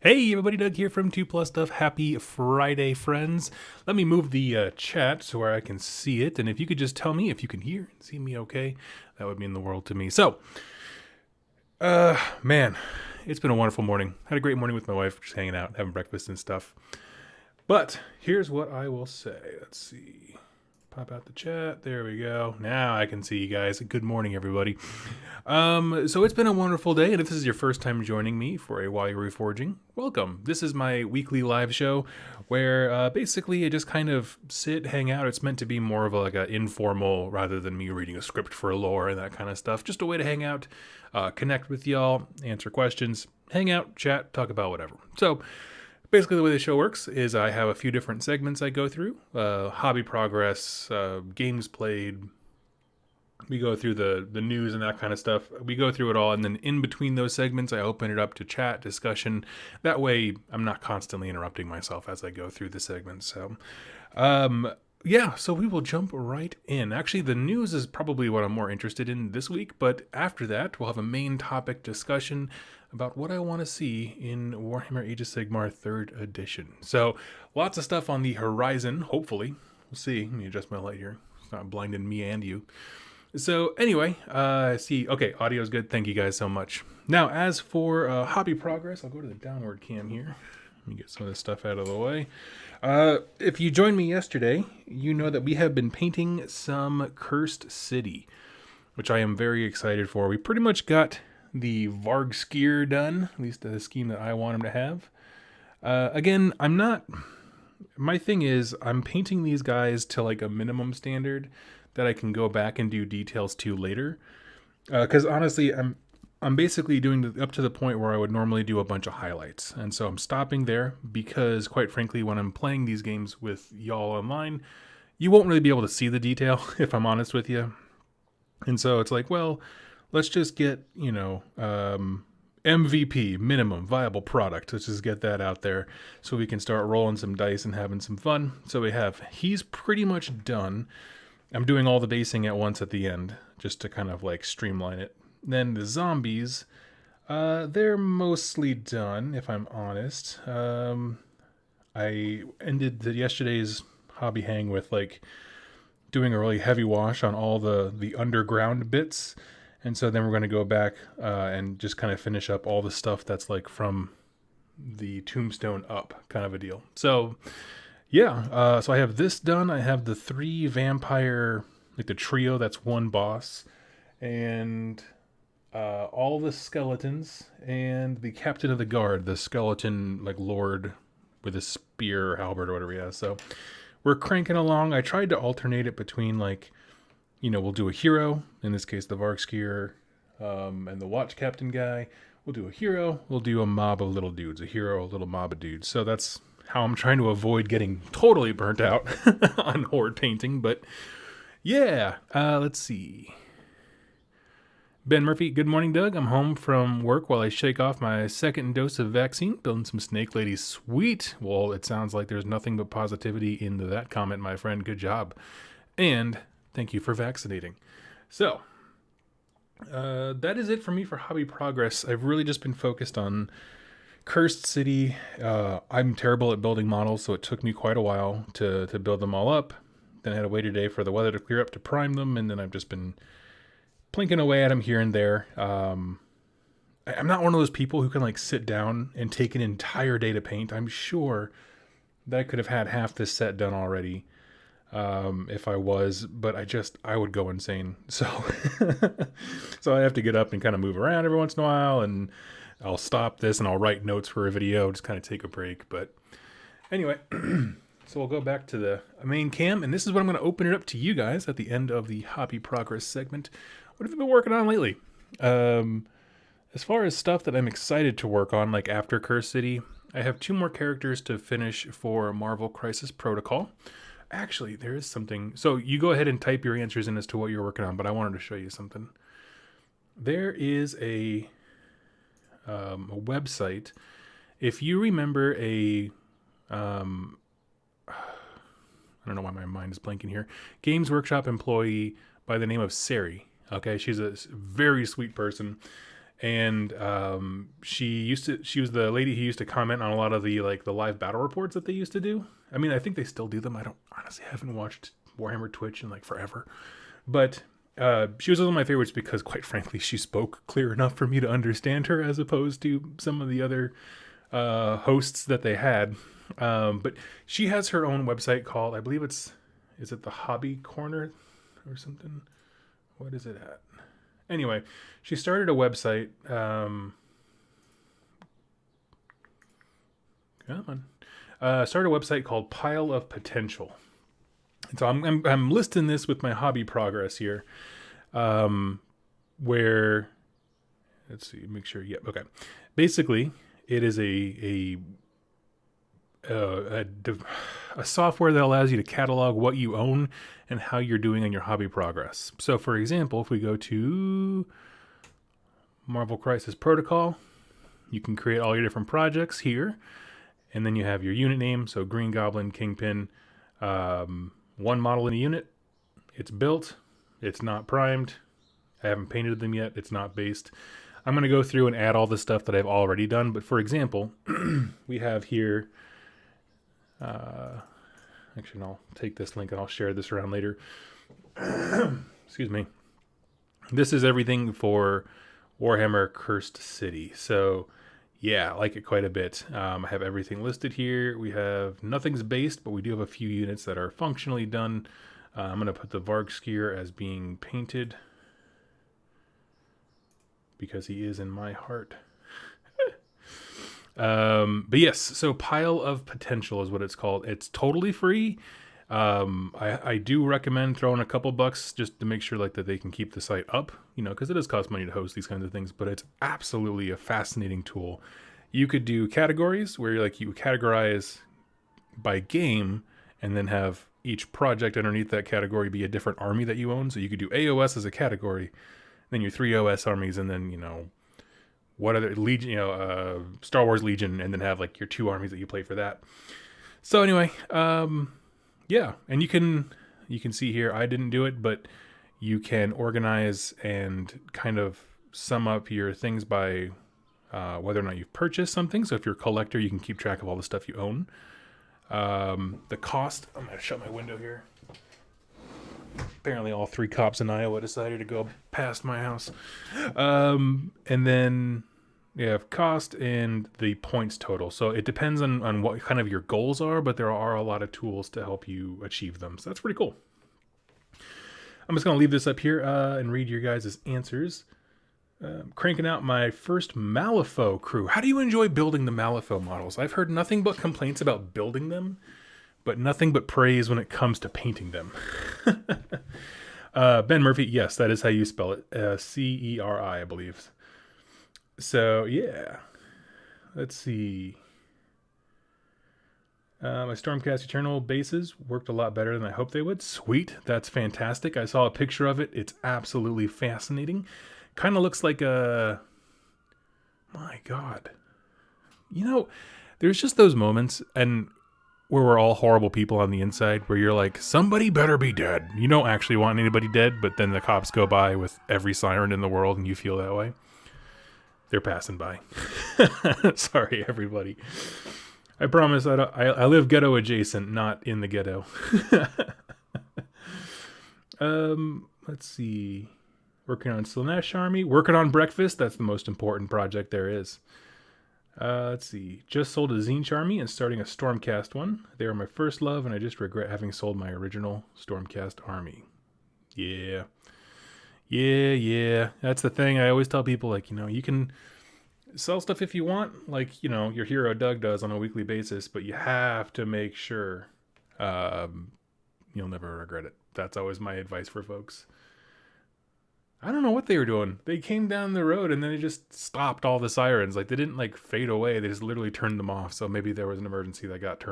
Hey everybody, Doug here from 2 Plus Stuff. Happy Friday, friends. Let me move the chat so where I can see it, and if you could just tell me if you can hear and see me okay, that would mean the world to me. So, man, it's been a wonderful morning. Had a great morning with my wife, just hanging out, having breakfast and stuff. But here's what I will say. Let's see. Pop out the chat. There we go. Now I can see you guys. Good morning, everybody. So it's been a wonderful day, and if this is your first time joining me for a WYR Reforging, welcome. This is my weekly live show where basically I just kind of sit, hang out. It's meant to be more of like an informal rather than me reading a script for a lore and that kind of stuff. Just a way to hang out, connect with y'all, answer questions, hang out, chat, talk about whatever. So basically, the way the show works is I have a few different segments I go through. Hobby progress, games played. We go through the news and that kind of stuff. We go through it all, and then in between those segments, I open it up to chat, discussion. That way, I'm not constantly interrupting myself as I go through the segments. So, yeah, so we will jump right in. Actually, the news is probably what I'm more interested in this week, but after that, we'll have a main topic discussion about what I want to see in Warhammer Age of Sigmar 3rd Edition. So, lots of stuff on the horizon, hopefully. We'll see. Let me adjust my light here. It's not blinding me and you. So, anyway, see, okay, audio's good. Thank you guys so much. Now, as for hobby progress, I'll go to the downward cam here. Let me get some of this stuff out of the way. If you joined me yesterday, you know that we have been painting some Cursed City, which I am very excited for. We pretty much got the Varg skier done, at least the scheme that I want him to have. Again, my thing is, I'm painting these guys to like a minimum standard that I can go back and do details to later. Because honestly, I'm basically doing up to the point where I would normally do a bunch of highlights. And so I'm stopping there because, quite frankly, when I'm playing these games with y'all online, you won't really be able to see the detail, if I'm honest with you. And so it's like, well, let's just get, MVP, minimum viable product. Let's just get that out there so we can start rolling some dice and having some fun. So he's pretty much done. I'm doing all the basing at once at the end, just to kind of like streamline it. Then the zombies, they're mostly done, if I'm honest. I ended yesterday's hobby hang with like doing a really heavy wash on all the underground bits. And so then we're going to go back and just kind of finish up all the stuff that's like from the tombstone up kind of a deal. So yeah, so I have this done. I have the 3 vampire, like the trio, that's one boss, and all the skeletons, and the captain of the guard, the skeleton, like lord with a spear or halberd or whatever he has. So we're cranking along. I tried to alternate it between like, we'll do a hero, in this case the Varg skier, and the watch captain guy. We'll do a hero, we'll do a mob of little dudes, a hero, a little mob of dudes. So that's how I'm trying to avoid getting totally burnt out on horde painting. But yeah, let's see. Ben Murphy, good morning, Doug. I'm home from work while I shake off my second dose of vaccine. Building some snake ladies. Sweet. Well, it sounds like there's nothing but positivity into that comment, my friend. Good job. And thank you for vaccinating. So, that is it for me for hobby progress. I've really just been focused on Cursed City. I'm terrible at building models, so it took me quite a while to build them all up. Then I had to wait a day for the weather to clear up to prime them, and then I've just been plinking away at them here and there. I'm not one of those people who can like sit down and take an entire day to paint. I'm sure that I could have had half this set done already if I was, but I would go insane. So, so I have to get up and kind of move around every once in a while, and I'll stop this and I'll write notes for a video, just kind of take a break. But anyway, so we'll go back to the main cam, and this is what I'm going to open it up to you guys at the end of the hobby progress segment. What have you been working on lately? As far as stuff that I'm excited to work on, like after Cursed City, I have 2 more characters to finish for Marvel Crisis Protocol. Actually, there is something. So you go ahead and type your answers in as to what you're working on, but I wanted to show you something. There is a website. If you remember I don't know why my mind is blanking here, Games Workshop employee by the name of Sari. Okay, she's a very sweet person, and she was the lady who used to comment on a lot of the live battle reports that they used to do. I mean, I think they still do them. I haven't watched Warhammer Twitch in like forever, but she was one of my favorites because, quite frankly, she spoke clear enough for me to understand her, as opposed to some of the other hosts that they had. But she has her own website called, I believe is it the Hobby Corner or something? What is it at? Anyway, she started a website. Started a website called Pile of Potential. And so I'm listing this with my hobby progress here, where, let's see, make sure. Yep. Okay. Basically, it is a software that allows you to catalog what you own and how you're doing on your hobby progress. So, for example, if we go to Marvel Crisis Protocol, you can create all your different projects here, and then you have your unit name. So, Green Goblin, Kingpin, one model in a unit. It's built. It's not primed. I haven't painted them yet. It's not based. I'm going to go through and add all the stuff that I've already done. But for example, we have here, actually, I'll take this link and I'll share this around later. Excuse me. This is everything for Warhammer Cursed City. So yeah, I like it quite a bit. I have everything listed here. We have nothing's based, but we do have a few units that are functionally done. I'm going to put the Vargskier as being painted because he is in my heart. But yes, so Pile of Potential is what it's called. It's totally free. I do recommend throwing a couple bucks just to make sure like that they can keep the site up, because it does cost money to host these kinds of things, but it's absolutely a fascinating tool. You could do categories where you categorize by game and then have each project underneath that category be a different army that you own. So you could do AOS as a category, then your 3 OS armies, and then, what other Legion, Star Wars Legion, and then have like your 2 armies that you play for that. So anyway, yeah, and you can see here, I didn't do it, but you can organize and kind of sum up your things by whether or not you've purchased something. So if you're a collector, you can keep track of all the stuff you own. The cost, I'm going to shut my window here. Apparently all 3 cops in Iowa decided to go past my house. And then you have cost and the points total. So it depends on what kind of your goals are, but there are a lot of tools to help you achieve them. So that's pretty cool. I'm just going to leave this up here and read your guys' answers. Cranking out my first Malifaux crew. How do you enjoy building the Malifaux models? I've heard nothing but complaints about building them, but nothing but praise when it comes to painting them. Ben Murphy, yes, that is how you spell it. Ceri, I believe. So, yeah. Let's see. My Stormcast Eternal bases worked a lot better than I hoped they would. Sweet. That's fantastic. I saw a picture of it. It's absolutely fascinating. Kind of looks like a... My God. There's just those moments, and where we're all horrible people on the inside, where you're like, somebody better be dead. You don't actually want anybody dead, but then the cops go by with every siren in the world, and you feel that way. They're passing by. Sorry, everybody. I promise I live ghetto adjacent, not in the ghetto. Let's see. Working on Slaanesh Army. Working on Breakfast. That's the most important project there is. Let's see. Just sold a Zinch Army and starting a Stormcast one. They are my first love, and I just regret having sold my original Stormcast Army. Yeah. Yeah. That's the thing. I always tell people, you can sell stuff if you want, your hero Doug does on a weekly basis, but you have to make sure you'll never regret it. That's always my advice for folks. I don't know what they were doing. They came down the road and then they just stopped all the sirens. They didn't fade away. They just literally turned them off. So maybe there was an emergency that got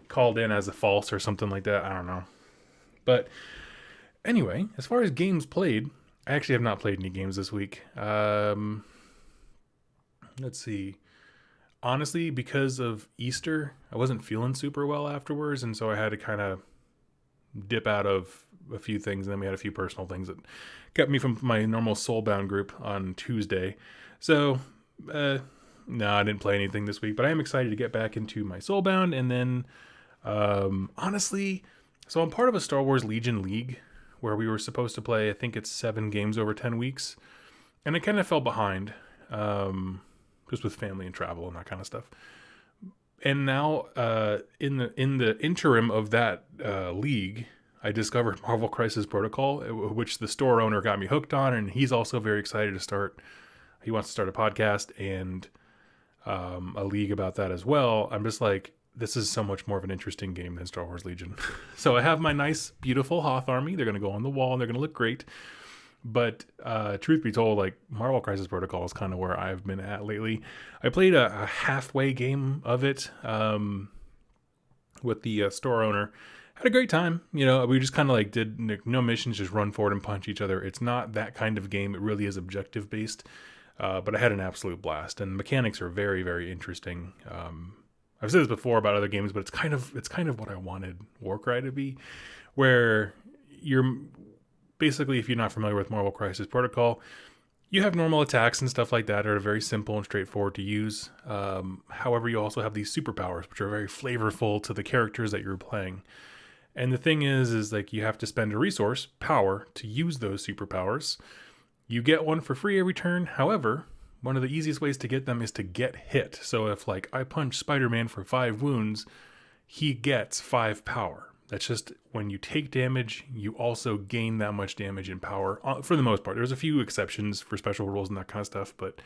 called in as a false or something like that. I don't know. But anyway, as far as games played, I actually have not played any games this week. Let's see. Honestly, because of Easter, I wasn't feeling super well afterwards, and so I had to kind of dip out of a few things, and then we had a few personal things that kept me from my normal Soulbound group on Tuesday. So, no, I didn't play anything this week, but I am excited to get back into my Soulbound. And then, honestly, so I'm part of a Star Wars Legion League where we were supposed to play, I think it's 7 games over 10 weeks. And I kind of fell behind, just with family and travel and that kind of stuff. And now, in the interim of that league, I discovered Marvel Crisis Protocol, which the store owner got me hooked on, and he's also very excited to start. He wants to start a podcast and a league about that as well. I'm just like, this is so much more of an interesting game than Star Wars Legion. So I have my nice, beautiful Hoth army. They're going to go on the wall, and they're going to look great. But truth be told, like, Marvel Crisis Protocol is kind of where I've been at lately. I played a halfway game of it with the store owner. Had a great time. You know, we just kind of like did no missions, just run forward and punch each other. It's not that kind of game. It really is objective based. But I had an absolute blast, and the mechanics are very, very interesting. I've said this before about other games, but it's kind of what I wanted Warcry to be, where you're basically, if you're not familiar with Marvel Crisis Protocol, you have normal attacks and stuff like that are very simple and straightforward to use. However, you also have these superpowers, which are very flavorful to the characters that you're playing. And the thing is like you have to spend a resource, power, to use those superpowers. You get one for free every turn. However, one of the easiest ways to get them is to get hit. So if like I punch Spider-Man for 5 wounds, he gets 5 power. That's just when you take damage, you also gain that much damage and power for the most part. There's a few exceptions for special rules and that kind of stuff, but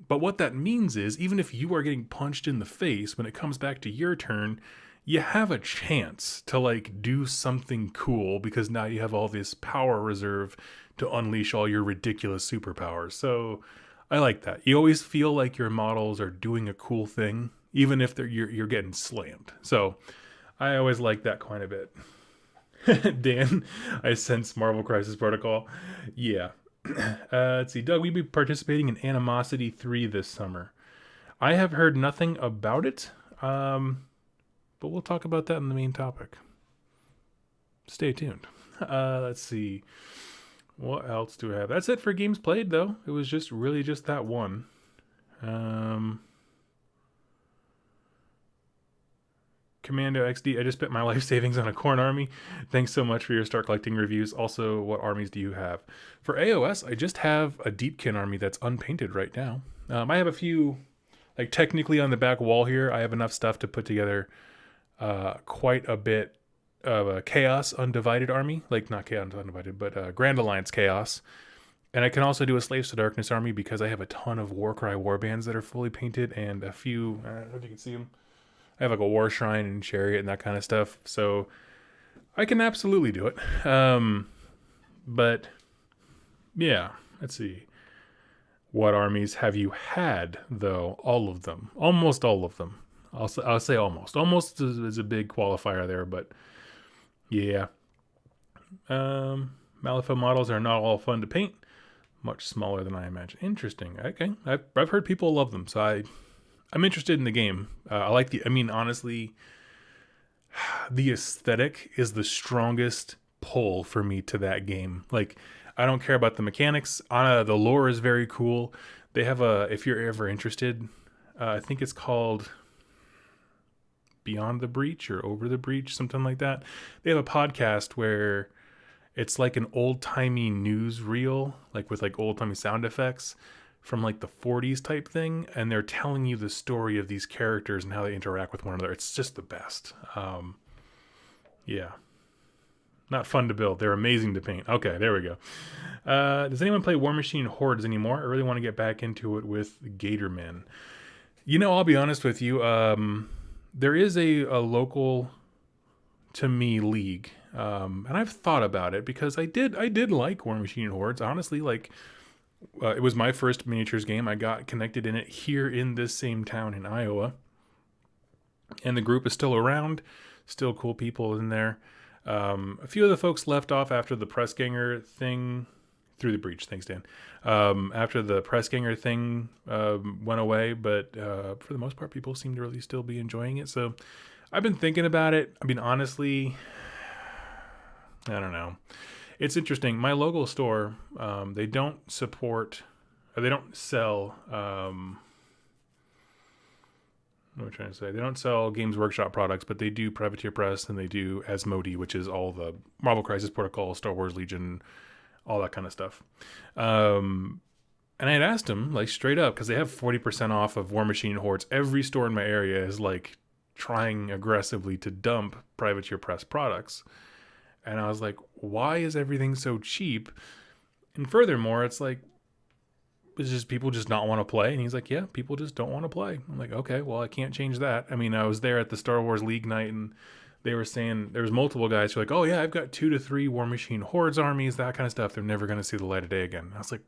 what that means is even if you are getting punched in the face, when it comes back to your turn, you have a chance to like do something cool because now you have all this power reserve to unleash all your ridiculous superpowers. So I like that. You always feel like your models are doing a cool thing, even if you're getting slammed. So I always like that quite a bit. Dan, I sense Marvel Crisis Protocol. Yeah. Let's see. Doug, we'll be participating in Animosity 3 this summer. I have heard nothing about it, but we'll talk about that in the main topic. Stay tuned. Let's see. What else do I have? That's it for games played, though. It was just that one. Commando XD, I just spent my life savings on a corn army. Thanks so much for your Start Collecting reviews. Also, what armies do you have? For AOS, I just have a Deepkin army that's unpainted right now. I have a few, like technically on the back wall here, I have enough stuff to put together quite a bit of a Chaos Undivided army. Like, not Chaos Undivided, but Grand Alliance Chaos. And I can also do a Slaves to Darkness army because I have a ton of Warcry warbands that are fully painted and a few, I don't know if you can see them. I have like a War Shrine and Chariot and that kind of stuff. So I can absolutely do it. But yeah, let's see. What armies have you had, though? All of them. Almost all of them. I'll say almost. Almost is a big qualifier there, but yeah. Malifaux models are not all fun to paint. Much smaller than I imagined. Interesting. Okay. I've heard people love them, so I'm interested in the game. I like honestly, the aesthetic is the strongest pull for me to that game. Like, I don't care about the mechanics. The lore is very cool. They have if you're ever interested, I think it's called Beyond the Breach or Over the Breach, something like that. They have a podcast where it's like an old-timey newsreel, like with like old-timey sound effects from like the 40s type thing, and they're telling you the story of these characters and how they interact with one another. It's just the best. Yeah. Not fun to build. They're amazing to paint. Okay, there we go. Does anyone play War Machine Hordes anymore? I really want to get back into it with Gatorman. You know, I'll be honest with you. There is a local, to me, league. And I've thought about it because I did like War Machine Hordes. Honestly, like, it was my first miniatures game. I got connected in it here in this same town in Iowa. And the group is still around. Still cool people in there. A few of the folks left off after the Pressganger thing. Through the Breach, thanks, Dan. After the Pressganger thing went away. But for the most part, people seem to really still be enjoying it. So I've been thinking about it. I mean, honestly, I don't know. It's interesting. My local store, they don't support, or they don't sell. What am I trying to say? They don't sell Games Workshop products, but they do Privateer Press and they do Asmodee, which is all the Marvel Crisis Protocol, Star Wars Legion, all that kind of stuff. And I had asked them, like, straight up, because they have 40% off of War Machine and Hordes. Every store in my area is, like, trying aggressively to dump Privateer Press products. And I was like, why is everything so cheap? And furthermore, it's like, it's just people just not want to play. And he's like, yeah, people just don't want to play. I'm like, okay, well, I can't change that. I mean, I was there at the Star Wars League night and they were saying there was multiple guys who were like, oh yeah, I've got 2 to 3 War Machine Hordes armies, that kind of stuff. They're never going to see the light of day again. And I was like,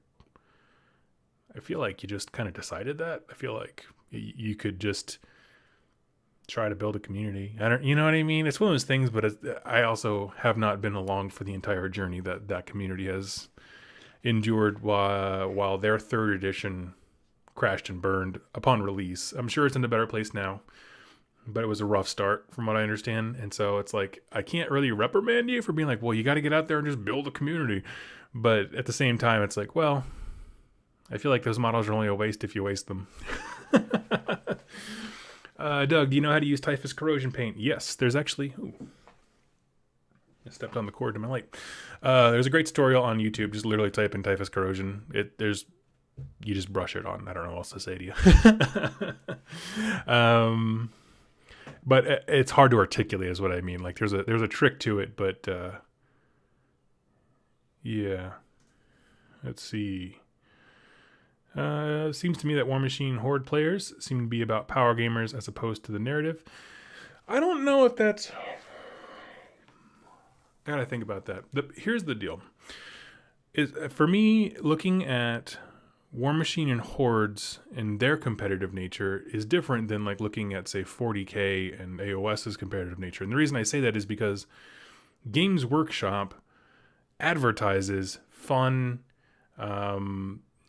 I feel like you just kind of decided that. I feel like you could just try to build a community. You know what I mean? It's one of those things, but I also have not been along for the entire journey that community has endured while their 3rd edition crashed and burned upon release. I'm sure it's in a better place now, but it was a rough start from what I understand. And so it's like, I can't really reprimand you for being like, well, you got to get out there and just build a community. But at the same time, it's like, well, I feel like those models are only a waste if you waste them. Doug, do you know how to use typhus corrosion paint? Yes, there's actually... Ooh, I stepped on the cord to my light. There's a great tutorial on YouTube. Just literally type in typhus corrosion. You just brush it on. I don't know what else to say to you. But it's hard to articulate is what I mean. Like there's a trick to it, but yeah. Let's see. Seems to me that War Machine Horde players seem to be about power gamers as opposed to the narrative. I don't know if that's... Gotta think about that. Here's the deal. For me, looking at War Machine and Hordes and their competitive nature is different than like looking at, say, 40K and AOS's competitive nature. And the reason I say that is because Games Workshop advertises fun,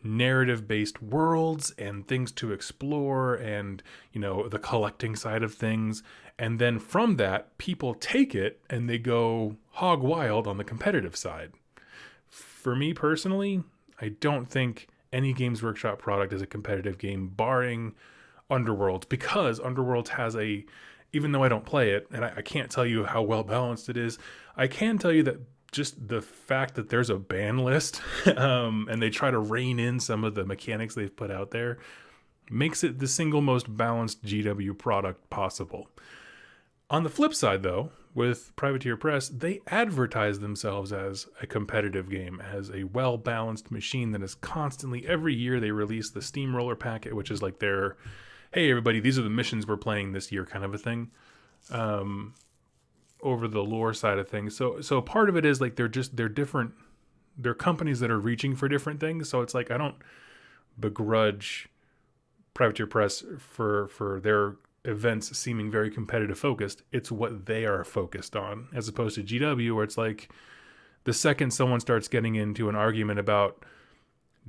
narrative-based worlds and things to explore and, you know, the collecting side of things. And then from that, people take it and they go hog wild on the competitive side. For me personally, I don't think any Games Workshop product is a competitive game, barring Underworlds, because Underworlds has even though I don't play it, and I can't tell you how well balanced it is, I can tell you that just the fact that there's a ban list and they try to rein in some of the mechanics they've put out there makes it the single most balanced GW product possible. On the flip side, though, with Privateer Press, they advertise themselves as a competitive game, as a well-balanced machine that is constantly, every year they release the Steamroller packet, which is like their, hey, everybody, these are the missions we're playing this year kind of a thing, over the lore side of things. So part of it is like they're different, they're companies that are reaching for different things. So it's like I don't begrudge Privateer Press for their events seeming very competitive focused. It's what they are focused on, as opposed to GW, where it's like the second someone starts getting into an argument about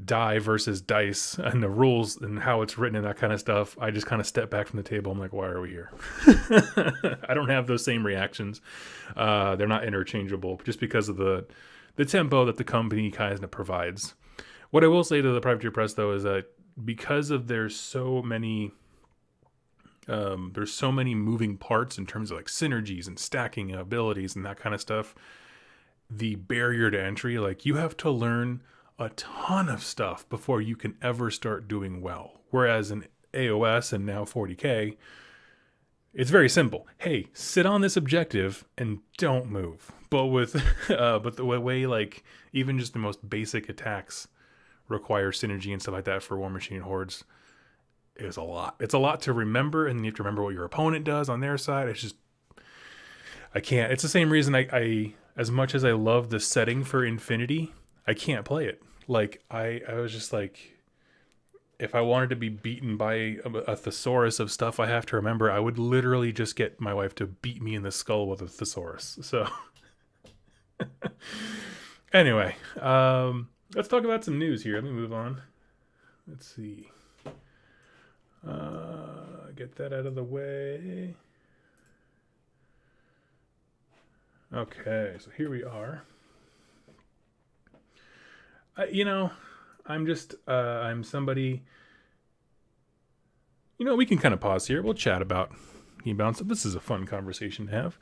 die versus dice and the rules and how it's written and that kind of stuff, I just kind of step back from the table. I'm like, why are we here? I don't have those same reactions. They're not interchangeable just because of the tempo that the company kind of provides. What I will say to the Privateer Press, though, is that because of there's so many moving parts in terms of like synergies and stacking abilities and that kind of stuff, the barrier to entry, like you have to learn a ton of stuff before you can ever start doing well. Whereas in AOS and now 40K, it's very simple. Hey, sit on this objective and don't move. But but the way like even just the most basic attacks require synergy and stuff like that for War Machine Hordes is a lot. It's a lot to remember, and you have to remember what your opponent does on their side. It's just, I can't. It's the same reason I as much as I love the setting for Infinity, I can't play it. Like I was just like, if I wanted to be beaten by a thesaurus of stuff I have to remember, I would literally just get my wife to beat me in the skull with a thesaurus. So anyway, let's talk about some news here. Let me move on. Let's see. Get that out of the way. Okay, so here we are. I'm somebody. We can kind of pause here. We'll chat about Bounce. This is a fun conversation to have.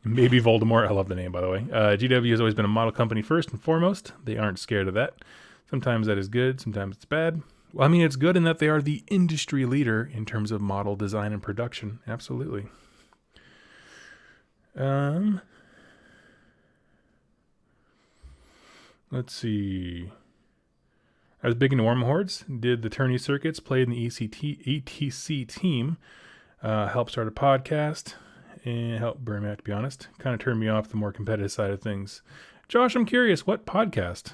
Maybe Voldemort. I love the name, by the way. GW has always been a model company first and foremost. They aren't scared of that. Sometimes that is good. Sometimes it's bad. Well, I mean, it's good in that they are the industry leader in terms of model design and production. Absolutely. Let's see. I was big into Warhammer Hordes. Did the tourney circuits. Played in the ETC team. Helped start a podcast. And helped burn me out, to be honest. Kind of turned me off the more competitive side of things. Josh, I'm curious, what podcast?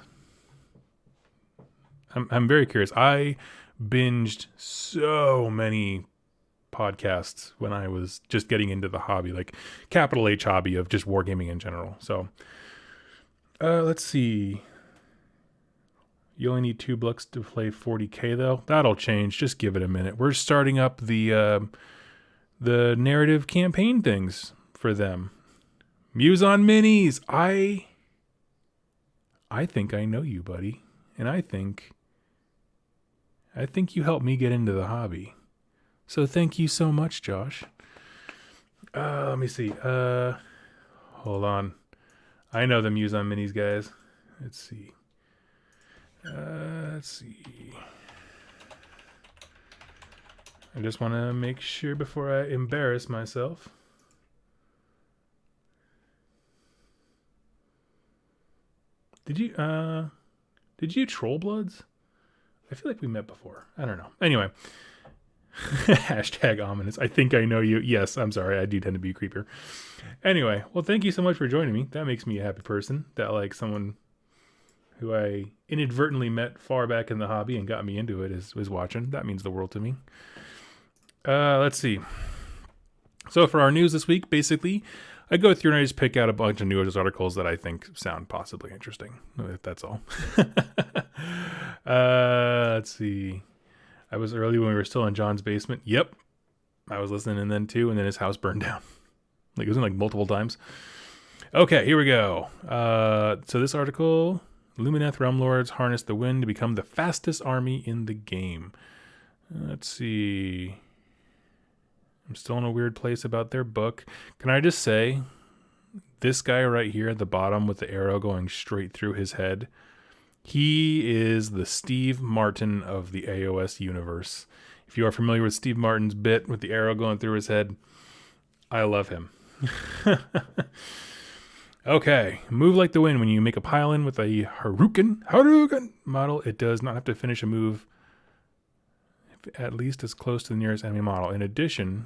I'm very curious. I binged so many podcasts when I was just getting into the hobby, like capital H hobby of just wargaming in general. So, let's see. You only need 2 books to play 40k though. That'll change. Just give it a minute. We're starting up the narrative campaign things for them. Muse on minis. I think I know you, buddy. And I think you helped me get into the hobby. So thank you so much, Josh. Let me see. Hold on. I know the Muse on minis, guys. Let's see. I just want to make sure before I embarrass myself. Did you Troll Bloods? I feel like we met before. I don't know. Anyway. Hashtag ominous. I think I know you. Yes, I'm sorry. I do tend to be a creeper. Anyway, well, thank you so much for joining me. That makes me a happy person. That like someone who I inadvertently met far back in the hobby and got me into it is watching. That means the world to me. Let's see. So for our news this week, basically, I go through and I just pick out a bunch of news articles that I think sound possibly interesting. That's all. Let's see. I was early when we were still in John's basement. Yep. I was listening then too, and then his house burned down. Like it was like multiple times. Okay, here we go. So this article, Luminous Realm Lords harness the wind to become the fastest army in the game. Let's see. I'm still in a weird place about their book. Can I just say, this guy right here at the bottom with the arrow going straight through his head, he is the Steve Martin of the AOS universe. If you are familiar with Steve Martin's bit with the arrow going through his head, I love him. Okay, move like the wind. When you make a pile-in with a Haruken model, it does not have to finish a move at least as close to the nearest enemy model. In addition,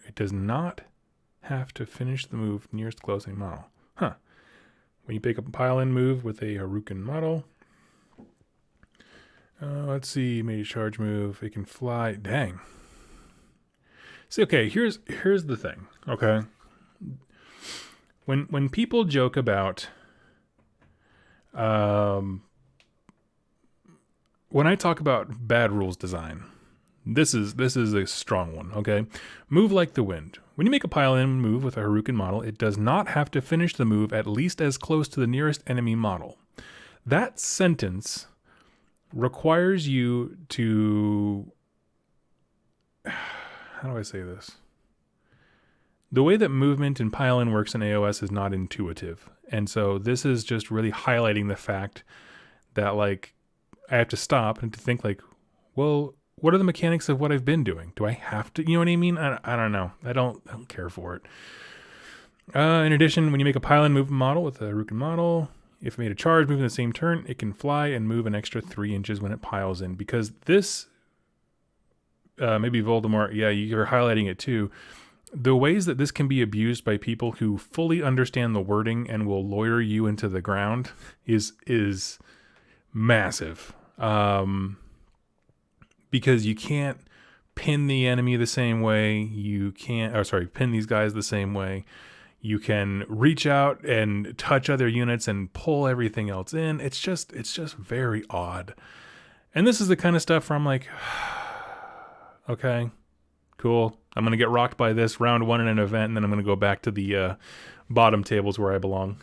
it does not have to finish the move nearest close enemy model. When you pick up a pile-in move with a Haruken model, let's see, made a charge move. It can fly. Dang. See, okay, here's the thing. Okay, when people joke about, when I talk about bad rules design, this is a strong one. Okay, move like the wind. When you make a pile-in move with a Haruken model, it does not have to finish the move at least as close to the nearest enemy model. That sentence requires you to, how do I say this? The way that movement and pile-in works in AOS is not intuitive. And so this is just really highlighting the fact that like I have to stop and to think like, well, what are the mechanics of what I've been doing? Do I have to, you know what I mean? I don't know. I don't care for it. In addition, when you make a pile-in move model with a Haruken model, if it made a charge move in the same turn, it can fly and move an extra 3 inches when it piles in. Because this, maybe Voldemort, yeah, you're highlighting it too. The ways that this can be abused by people who fully understand the wording and will lawyer you into the ground is massive. Because you can't pin the enemy the same way. Pin these guys the same way. You can reach out and touch other units and pull everything else in. It's just very odd. And this is the kind of stuff where I'm like, okay, cool. I'm going to get rocked by this round 1 in an event, and then I'm going to go back to the bottom tables where I belong.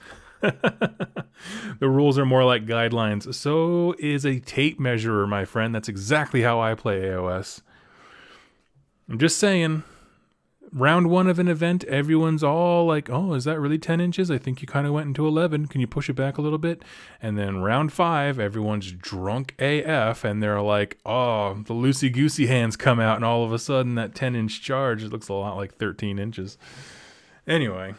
The rules are more like guidelines. So is a tape measurer, my friend. That's exactly how I play AOS. I'm just saying, round 1 of an event, everyone's all like, oh, is that really 10 inches? I think you kind of went into 11. Can you push it back a little bit? And then round 5, everyone's drunk AF, and they're like, oh, the loosey-goosey hands come out, and all of a sudden that 10-inch charge, it looks a lot like 13 inches. Anyway.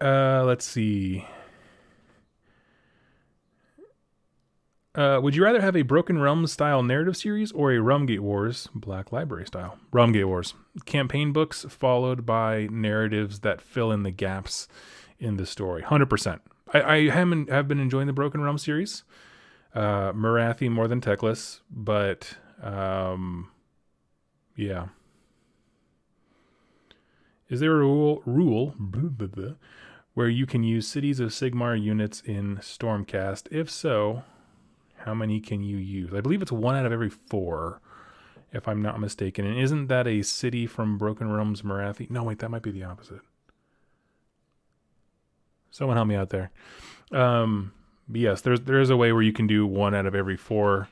Let's see. Would you rather have a Broken Realms style narrative series or a Rumgate Wars Black Library style? Rumgate Wars. Campaign books followed by narratives that fill in the gaps in the story. 100%. I have been enjoying the Broken Realms series. Marathi more than Teclis, but yeah. Is there a rule where you can use Cities of Sigmar units in Stormcast? If so, how many can you use? I believe it's 1 out of every 4, if I'm not mistaken. And isn't that a city from Broken Realms Marathi? No, wait, that might be the opposite. Someone help me out there. But yes, there is a way where you can do 1 out of every 4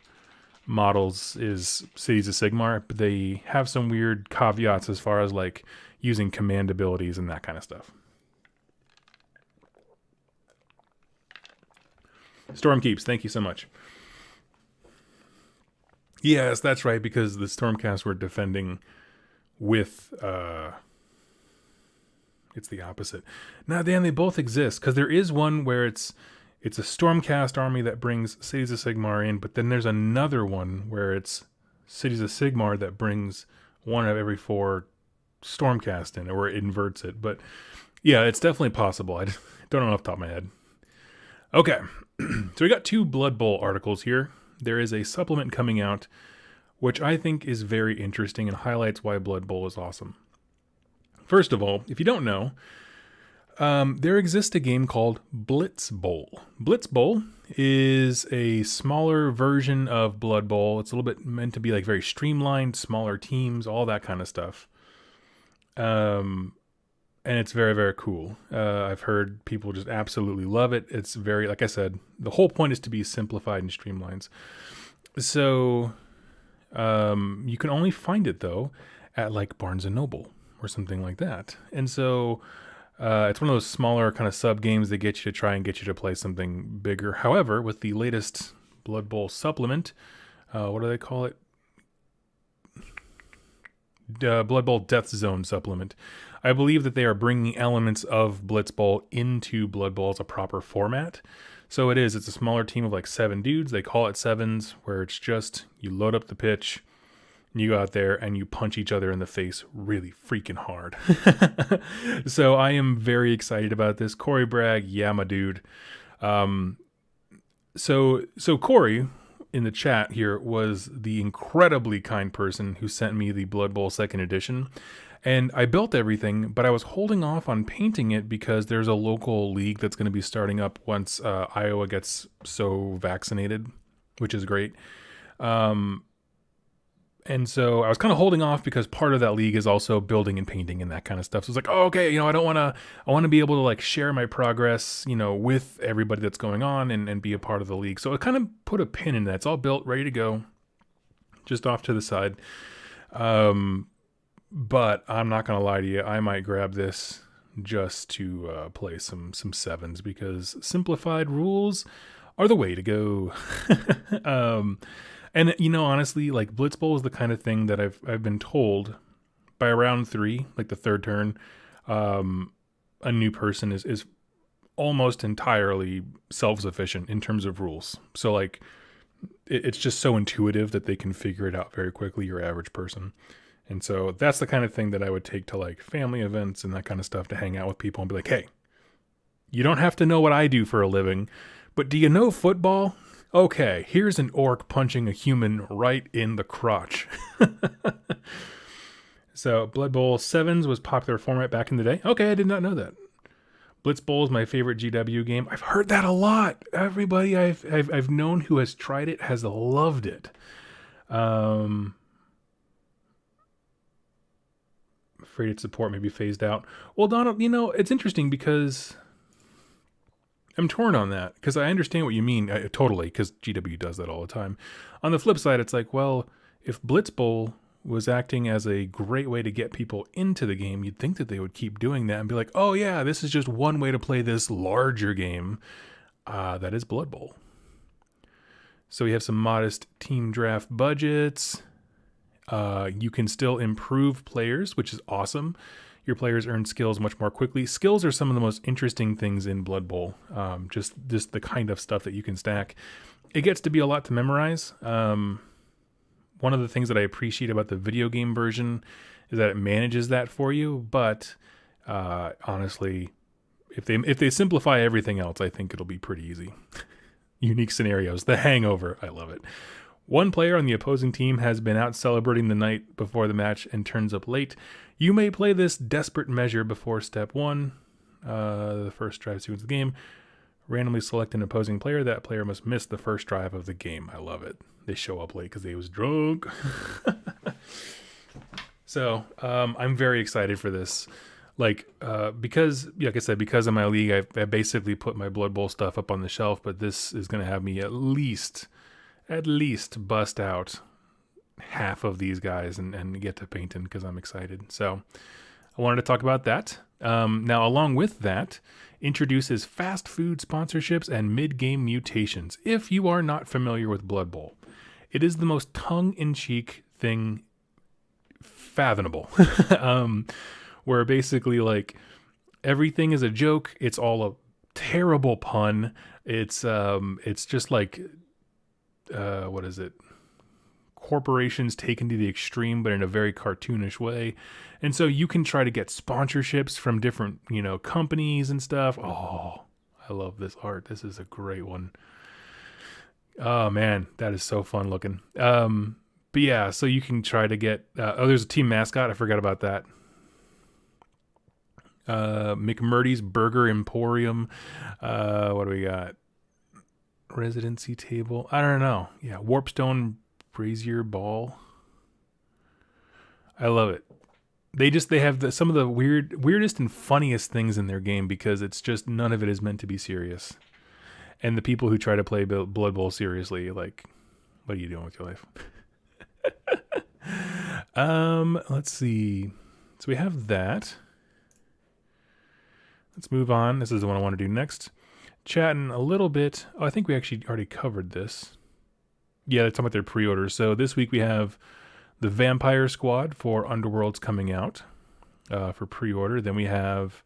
models is Cities of Sigmar, but they have some weird caveats as far as like using command abilities and that kind of stuff. Stormkeeps, thank you so much. Yes, that's right, because the Stormcast were defending with, it's the opposite. Now, Dan, they both exist, because there is one where it's a Stormcast army that brings Cities of Sigmar in, but then there's another one where it's Cities of Sigmar that brings 1 out of every 4 Stormcast in, or it inverts it. But yeah, it's definitely possible. I don't know off the top of my head. Okay, so we got 2 Blood Bowl articles here. There is a supplement coming out, which I think is very interesting and highlights why Blood Bowl is awesome. First of all, if you don't know, there exists a game called Blitz Bowl. Blitz Bowl is a smaller version of Blood Bowl. It's a little bit meant to be like very streamlined, smaller teams, all that kind of stuff. And it's very, very cool. I've heard people just absolutely love it. It's very, like I said, the whole point is to be simplified and streamlined. So you can only find it, though, at like Barnes & Noble or something like that. And so it's one of those smaller kind of sub games that get you to try and get you to play something bigger. However, with the latest Blood Bowl supplement, what do they call it? Blood Bowl Death Zone supplement. I believe that they are bringing elements of Blitz Bowl into Blood Bowl as a proper format. So it's a smaller team of like 7 dudes. They call it sevens, where it's just you load up the pitch, you go out there and you punch each other in the face really freaking hard. So I am very excited about this. Corey Bragg, yeah, my dude. So Corey in the chat here was the incredibly kind person who sent me the Blood Bowl 2nd edition. And I built everything, but I was holding off on painting it because there's a local league that's going to be starting up once Iowa gets so vaccinated, which is great. And so I was kind of holding off because part of that league is also building and painting and that kind of stuff. So it's like, oh, okay, I want to be able to like share my progress, with everybody that's going on and be a part of the league. So it kind of put a pin in that. It's all built, ready to go, just off to the side. But I'm not going to lie to you. I might grab this just to play some sevens because simplified rules are the way to go. And honestly, like Blitz Bowl is the kind of thing that I've been told by round 3, like the 3rd turn, a new person is almost entirely self-sufficient in terms of rules. So like it's just so intuitive that they can figure it out very quickly, your average person. And so that's the kind of thing that I would take to like family events and that kind of stuff to hang out with people and be like, hey, you don't have to know what I do for a living, but do you know football? Okay, here's an orc punching a human right in the crotch. So Blood Bowl 7s was popular format back in the day. Okay, I did not know that. Blitz Bowl is my favorite GW game. I've heard that a lot. Everybody I've known who has tried it has loved it. afraid its support may be phased out. Well, Donald, it's interesting because I'm torn on that, because I understand what you mean totally, because GW does that all the time. On the flip side, it's like, well, if Blitz Bowl was acting as a great way to get people into the game, you'd think that they would keep doing that and be like, oh yeah, this is just one way to play this larger game. That is Blood Bowl. So we have some modest team draft budgets. You can still improve players, which is awesome. Your players earn skills much more quickly. Skills are some of the most interesting things in Blood Bowl. Just the kind of stuff that you can stack. It gets to be a lot to memorize. One of the things that I appreciate about the video game version is that it manages that for you. But honestly, if they simplify everything else, I think it'll be pretty easy. Unique scenarios. The Hangover. I love it. One player on the opposing team has been out celebrating the night before the match and turns up late. You may play this desperate measure before step 1, the first drive sequence of the game. Randomly select an opposing player. That player must miss the first drive of the game. I love it. They show up late because they was drunk. So I'm very excited for this. Because, like I said, because of my league, I basically put my Blood Bowl stuff up on the shelf, but this is going to have me at least bust out half of these guys and get to painting because I'm excited. So I wanted to talk about that. Now, along with that, introduces fast food sponsorships and mid-game mutations. If you are not familiar with Blood Bowl, it is the most tongue-in-cheek thing fathomable. Where basically like everything is a joke. It's all a terrible pun. It's just like, what is it? Corporations taken to the extreme, but in a very cartoonish way. And so you can try to get sponsorships from different, companies and stuff. Oh, I love this art. This is a great one. Oh man, that is so fun looking. But yeah, so you can try to get, there's a team mascot. I forgot about that. McMurdy's Burger Emporium. What do we got? Residency table. I don't know. Yeah, Warpstone Brazier Ball. I love it. They have some of the weirdest and funniest things in their game because it's just none of it is meant to be serious. And the people who try to play Blood Bowl seriously, like, what are you doing with your life? Let's see. So we have that. Let's move on. This is the one I want to do next. Chatting a little bit. Oh, I think we actually already covered this. Yeah, they're talking about their pre-orders. So this week we have the Vampire Squad for Underworlds coming out for pre-order. Then we have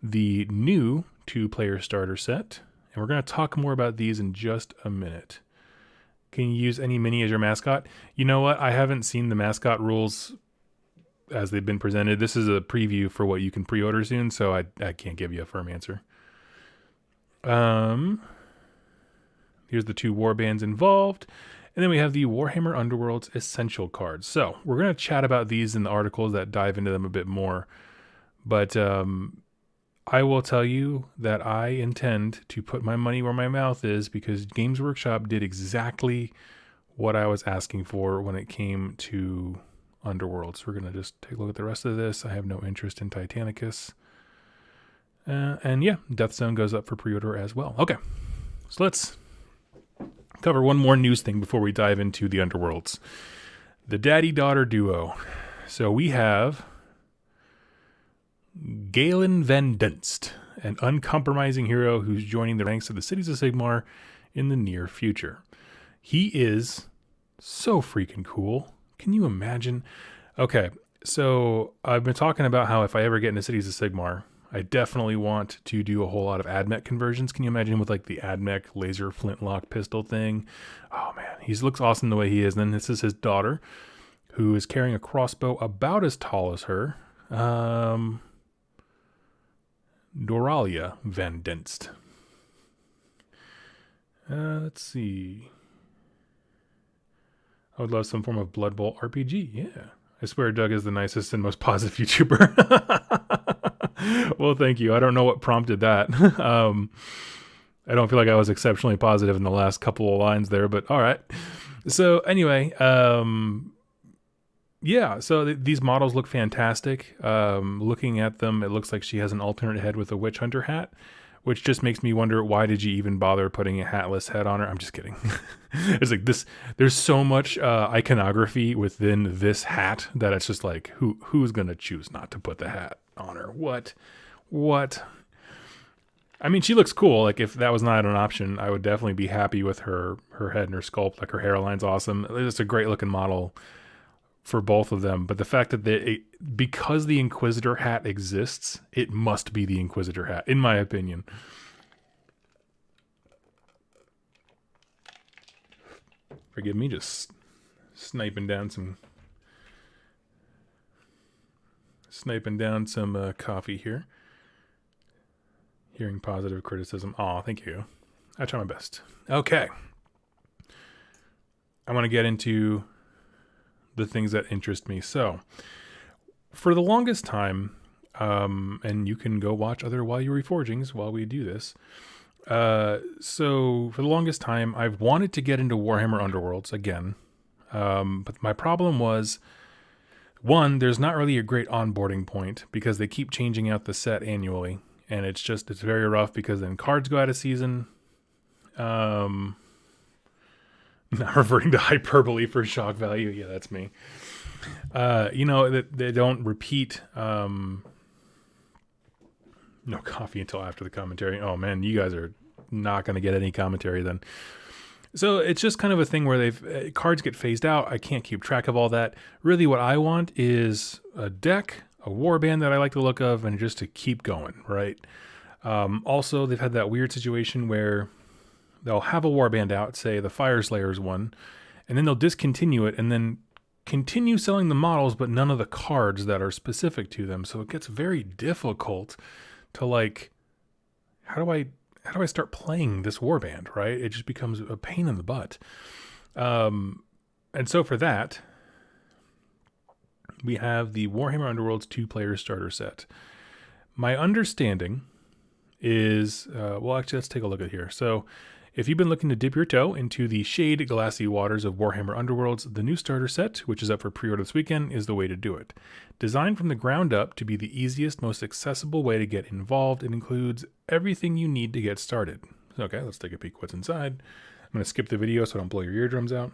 the new 2-player starter set. And we're going to talk more about these in just a minute. Can you use any mini as your mascot? You know what? I haven't seen the mascot rules as they've been presented. This is a preview for what you can pre-order soon, so I can't give you a firm answer. Here's the 2 warbands involved. And then we have the Warhammer Underworlds Essential cards. So we're going to chat about these in the articles that dive into them a bit more. But I will tell you that I intend to put my money where my mouth is because Games Workshop did exactly what I was asking for when it came to Underworld. So we're going to just take a look at the rest of this. I have no interest in Titanicus. And yeah, Death Zone goes up for pre-order as well. Okay, so let's cover one more news thing before we dive into the Underworlds. The daddy-daughter duo. So we have Galen Van Dunst, an uncompromising hero who's joining the ranks of the Cities of Sigmar in the near future. He is so freaking cool. Can you imagine? Okay, so I've been talking about how if I ever get into Cities of Sigmar, I definitely want to do a whole lot of AdMech conversions. Can you imagine with like the AdMech laser flintlock pistol thing? Oh man, he looks awesome the way he is. And then this is his daughter, who is carrying a crossbow about as tall as her. Doralia Van Dunst. Let's see. I would love some form of Blood Bowl RPG. Yeah. I swear Doug is the nicest and most positive YouTuber. Well, thank you. I don't know what prompted that. I don't feel like I was exceptionally positive in the last couple of lines there, but all right. So anyway, Yeah, so these models look fantastic. Looking at them, it looks like she has an alternate head with a witch hunter hat, which just makes me wonder, why did you even bother putting a hatless head on her? I'm just kidding. It's like this. There's so much iconography within this hat that it's just like, who's gonna choose not to put the hat on her? What? I mean, she looks cool. Like, if that was not an option, I would definitely be happy with her head and her sculpt. Like, her hairline's awesome. It's a great looking model for both of them. But the fact that because the Inquisitor hat exists, it must be the Inquisitor hat, in my opinion. Forgive me, just sniping down some coffee here. Hearing positive criticism. Aw, thank you. I try my best. Okay. I want to get into the things that interest me. So, for the longest time, and you can go watch other WYR Reforgings while we do this. So, for the longest time, I've wanted to get into Warhammer Underworlds again. But my problem was, one, there's not really a great onboarding point because they keep changing out the set annually. And it's very rough because then cards go out of season. Not reverting to hyperbole for shock value. Yeah, that's me. They don't repeat. No coffee until after the commentary. Oh man, you guys are not going to get any commentary then. So it's just kind of a thing where cards get phased out. I can't keep track of all that. Really what I want is a deck, a warband that I like the look of, and just to keep going, right? Also, they've had that weird situation where they'll have a warband out, say the Fire Slayers one, and then they'll discontinue it and then continue selling the models, but none of the cards that are specific to them. So it gets very difficult to like, how do I start playing this warband, right? It just becomes a pain in the butt. And so for that, we have the Warhammer Underworlds 2-player starter set. My understanding is, actually, let's take a look at here. So if you've been looking to dip your toe into the shade glassy waters of Warhammer Underworlds, the new starter set, which is up for pre-order this weekend, is the way to do it. Designed from the ground up to be the easiest, most accessible way to get involved, it includes everything you need to get started. Okay, let's take a peek what's inside. I'm going to skip the video so I don't blow your eardrums out.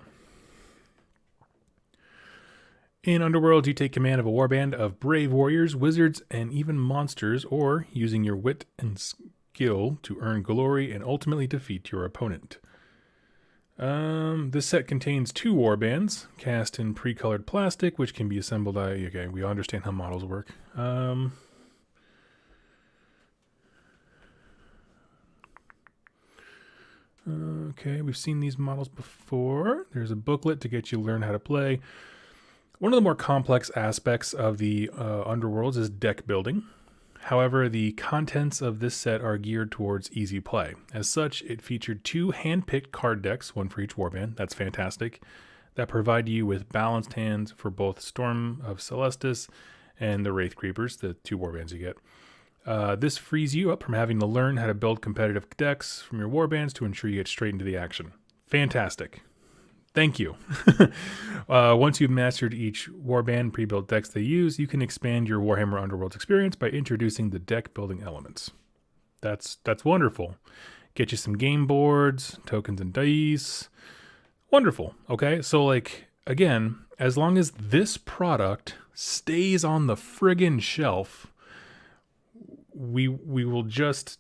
In Underworld, you take command of a warband of brave warriors, wizards, and even monsters, or using your wit and skill to earn glory and ultimately defeat your opponent. This set contains 2 warbands, cast in pre-colored plastic, which can be assembled. Okay, we understand how models work. Okay, we've seen these models before. There's a booklet to get you to learn how to play. One of the more complex aspects of the Underworlds is deck building. However, the contents of this set are geared towards easy play. As such, it featured 2 hand-picked card decks, one for each warband. That's fantastic. That provide you with balanced hands for both Storm of Celestis and the Wraith Creepers, the 2 warbands you get. This frees you up from having to learn how to build competitive decks from your warbands to ensure you get straight into the action. Fantastic. Thank you. Once you've mastered each warband pre-built decks they use, you can expand your Warhammer Underworlds experience by introducing the deck building elements. That's wonderful. Get you some game boards, tokens and dice. Wonderful. Okay, so like, again, as long as this product stays on the friggin' shelf, we will just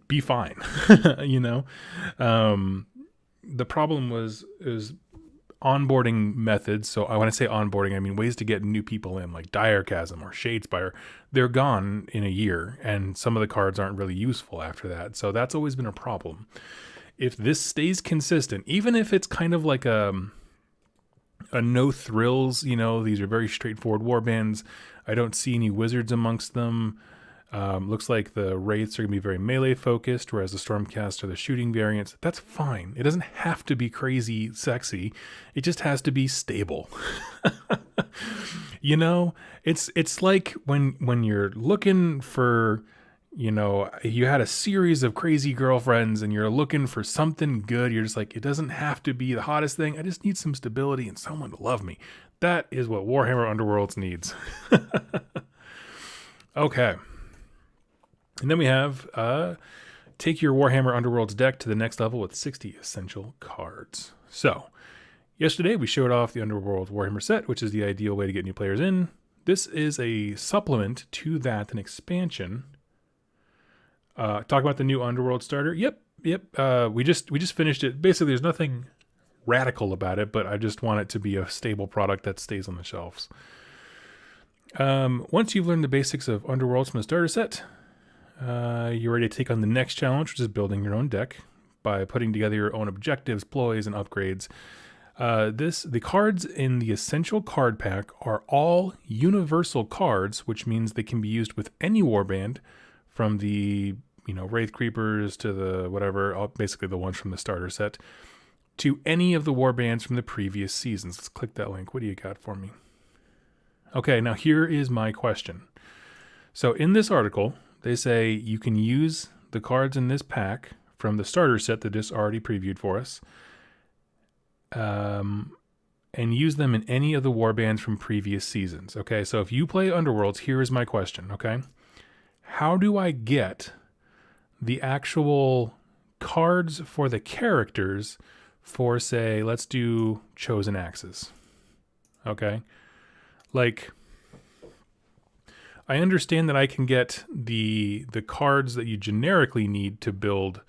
be fine. You know? The problem is onboarding methods. So when I say onboarding, I mean ways to get new people in, like Dire Chasm or Shadespire. They're gone in a year, and some of the cards aren't really useful after that. So that's always been a problem. If this stays consistent, even if it's kind of like a no thrills, you know, these are very straightforward warbands. I don't see any wizards amongst them. Looks like the Wraiths are going to be very melee focused, whereas the Stormcast are the shooting variants. That's fine. It doesn't have to be crazy sexy. It just has to be stable. You know, it's like when you're looking for, you know, you had a series of crazy girlfriends and you're looking for something good. You're just like, it doesn't have to be the hottest thing. I just need some stability and someone to love me. That is what Warhammer Underworlds needs. Okay. And then we have take your Warhammer Underworlds deck to the next level with 60 essential cards. So, yesterday we showed off the Underworld Warhammer set, which is the ideal way to get new players in. This is a supplement to that, an expansion. Talk about the new Underworld Starter. Yep. We just finished it. Basically, there's nothing radical about it, but I just want it to be a stable product that stays on the shelves. Once you've learned the basics of Underworlds from the starter set, you're ready to take on the next challenge, which is building your own deck by putting together your own objectives, ploys, and upgrades. The cards in the essential card pack are all universal cards, which means they can be used with any warband, from the Wraith Creepers to the whatever, basically the ones from the starter set, to any of the warbands from the previous seasons. Let's click that link. What do you got for me? Okay, now here is my question. So in this article, they say you can use the cards in this pack from the starter set that is already previewed for us, and use them in any of the warbands from previous seasons. Okay, so if you play Underworlds, here is my question, okay? How do I get the actual cards for the characters for, say, let's do Chosen Axes? Okay? Like, I understand that I can get the cards that you generically need to build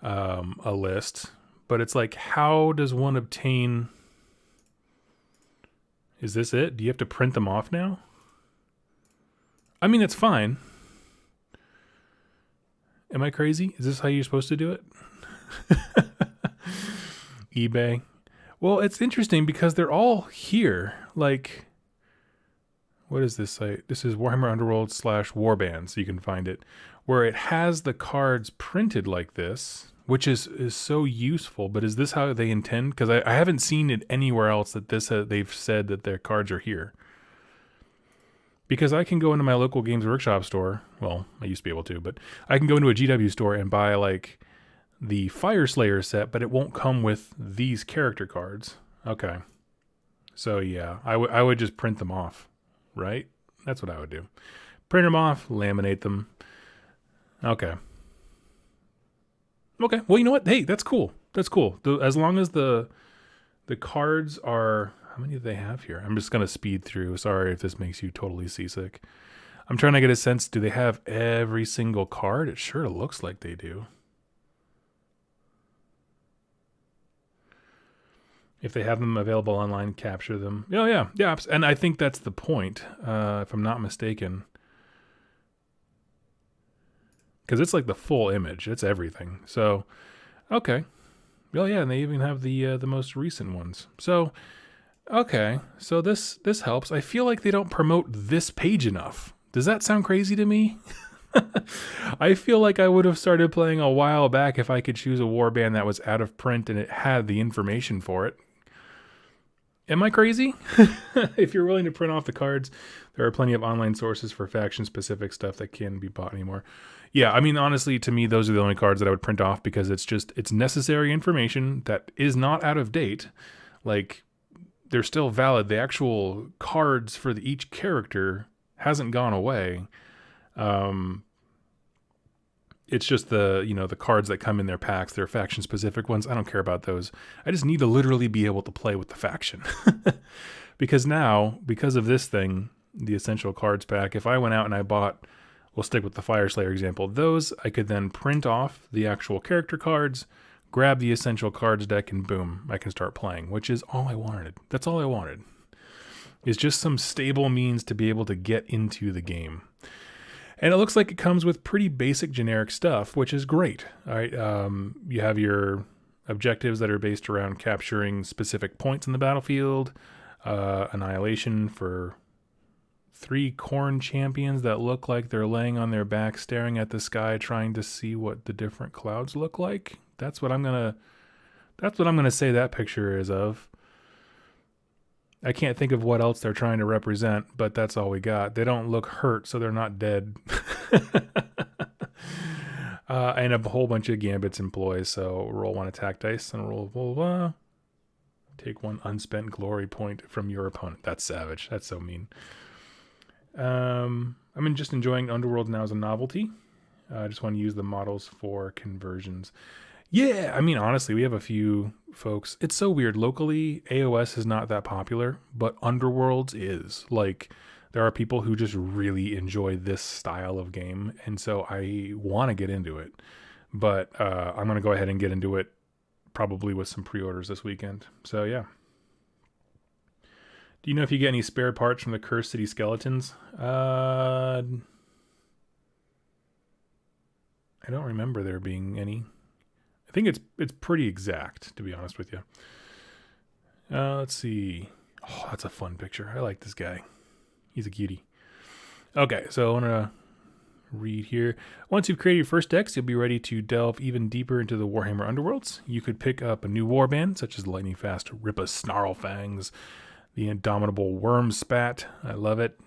a list, but it's like, how does one obtain... Is this it? Do you have to print them off now? I mean, it's fine. Am I crazy? Is this how you're supposed to do it? eBay. Well, it's interesting because they're all here. Like, what is this site? This is Warhammer Underworld /Warbands. So you can find it, where it has the cards printed like this, which is so useful. But is this how they intend? Because I haven't seen it anywhere else that they've said that their cards are here. Because I can go into my local Games Workshop store. Well, I used to be able to, but I can go into a GW store and buy like the Fire Slayer set, but it won't come with these character cards. Okay. So yeah, I would just print them off, right? That's what I would do. Print them off, laminate them. Okay. Okay. Well, you know what? Hey, that's cool. That's cool. As long as the cards are... How many do they have here? I'm just going to speed through. Sorry if this makes you totally seasick. I'm trying to get a sense. Do they have every single card? It sure looks like they do. If they have them available online, capture them. Oh, yeah. Yeah. And I think that's the point, if I'm not mistaken. Because it's like the full image. It's everything. So, okay. Well, yeah, and they even have the most recent ones. So... Okay, so this helps. I feel like they don't promote this page enough. Does that sound crazy to me? I feel like I would have started playing a while back if I could choose a warband that was out of print and it had the information for it. Am I crazy? If you're willing to print off the cards, there are plenty of online sources for faction-specific stuff that can't be bought anymore. Yeah, I mean, honestly, to me, those are the only cards that I would print off because it's necessary information that is not out of date. Like... They're still valid. The actual cards for each character hasn't gone away. It's just the cards that come in their packs. They're faction specific ones. I don't care about those. I just need to literally be able to play with the faction. Because now, because of this thing, the essential cards pack, if I went out and I bought, we'll stick with the Fire Slayer example, those I could then print off the actual character cards, grab the essential cards deck, and boom, I can start playing, which is all I wanted. That's all I wanted. Is just some stable means to be able to get into the game. And it looks like it comes with pretty basic generic stuff, which is great. All right, you have your objectives that are based around capturing specific points in the battlefield, annihilation for 3 Khorne champions that look like they're laying on their back, staring at the sky, trying to see what the different clouds look like. That's what I'm gonna say that picture is of. I can't think of what else they're trying to represent, but that's all we got. They don't look hurt, so they're not dead. And a whole bunch of gambits and ploys. So roll 1 attack dice and roll blah, blah, blah. Take 1 unspent glory point from your opponent. That's savage. That's so mean. I'm just enjoying Underworld now as a novelty. I just want to use the models for conversions. Yeah, I mean, honestly, we have a few folks. It's so weird. Locally, AOS is not that popular, but Underworlds is. Like, there are people who just really enjoy this style of game, and so I want to get into it. But I'm going to go ahead and get into it probably with some pre-orders this weekend. So, yeah. Do you know if you get any spare parts from the Cursed City Skeletons? I don't remember there being any. I think it's pretty exact, to be honest with you. Let's see. Oh, that's a fun picture. I like this guy. He's a cutie. Okay, so I want to read here. Once you've created your first decks, you'll be ready to delve even deeper into the Warhammer Underworlds. You could pick up a new warband, such as Lightning Fast Rippa Snarlfangs, the Indomitable Worm Spat. I love it.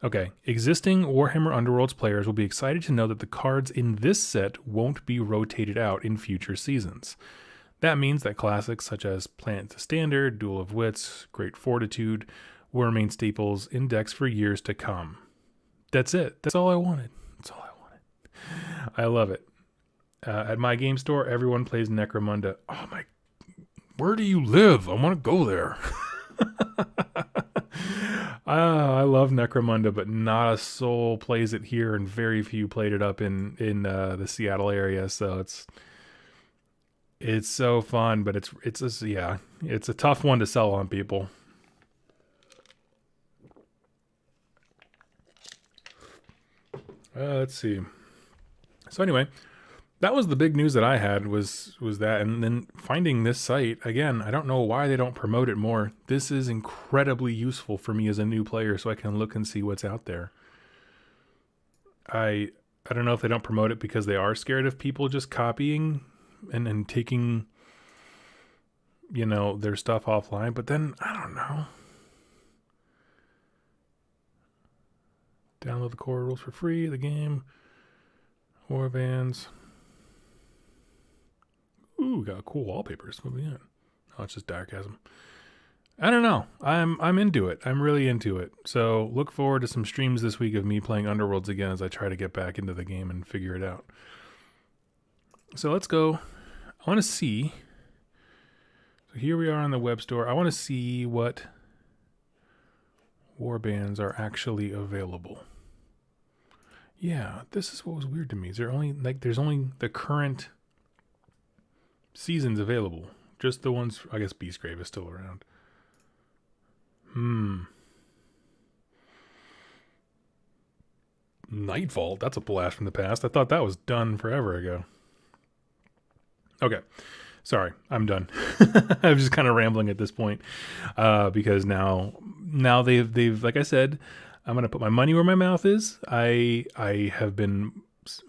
Okay, existing Warhammer Underworlds players will be excited to know that the cards in this set won't be rotated out in future seasons. That means that classics such as Planet to Standard, Duel of Wits, Great Fortitude will remain staples in decks for years to come. That's it. That's all I wanted. That's all I wanted. I love it. At my game store, everyone plays Necromunda. Oh my, where do you live? I want to go there. I love Necromunda, but not a soul plays it here, and very few played it up in the Seattle area. So it's so fun, but it's a tough one to sell on people. Let's see. So anyway, that was the big news that I had was that, and then finding this site again. I don't know why they don't promote it more. This is incredibly useful for me as a new player, so I can look and see what's out there. I don't know if they don't promote it because they are scared of people just copying and taking, their stuff offline. But then I don't know. Download the core rules for free. The game, warbands. Ooh, got cool wallpapers. What are we at? Oh, it's just Darkasm. I don't know. I'm into it. I'm really into it. So look forward to some streams this week of me playing Underworlds again as I try to get back into the game and figure it out. So let's go. I want to see. So here we are on the web store. I want to see what warbands are actually available. Yeah, this is what was weird to me. Is there only there's only the current seasons available? Just the ones, I guess Beastgrave is still around. Nightvault, that's a blast from the past. I thought that was done forever ago. Okay, sorry, I'm done. I'm just kind of rambling at this point because now they've like I said, I'm gonna put my money where my mouth is. I have been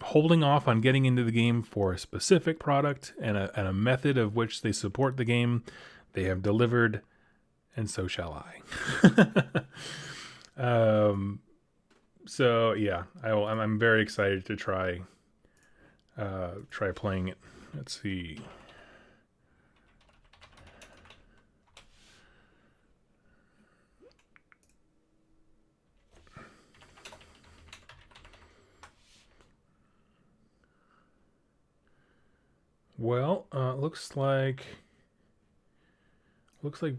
holding off on getting into the game for a specific product and a method of which they support the game. They have delivered, and so shall I. So yeah, I'm very excited to try playing it. Let's see. Well, looks like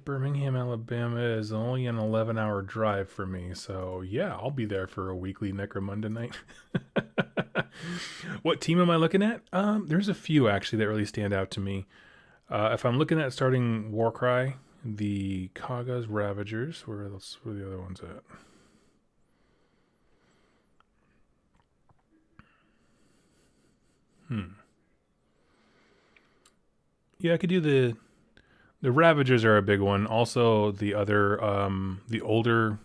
Birmingham, Alabama is only an 11-hour drive for me. So yeah, I'll be there for a weekly Necromunda night. What team am I looking at? There's a few actually that really stand out to me. If I'm looking at starting Warcry, the Kaga's Ravagers, where are the other ones at? Yeah, I could do the Ravagers are a big one. Also, the other, the older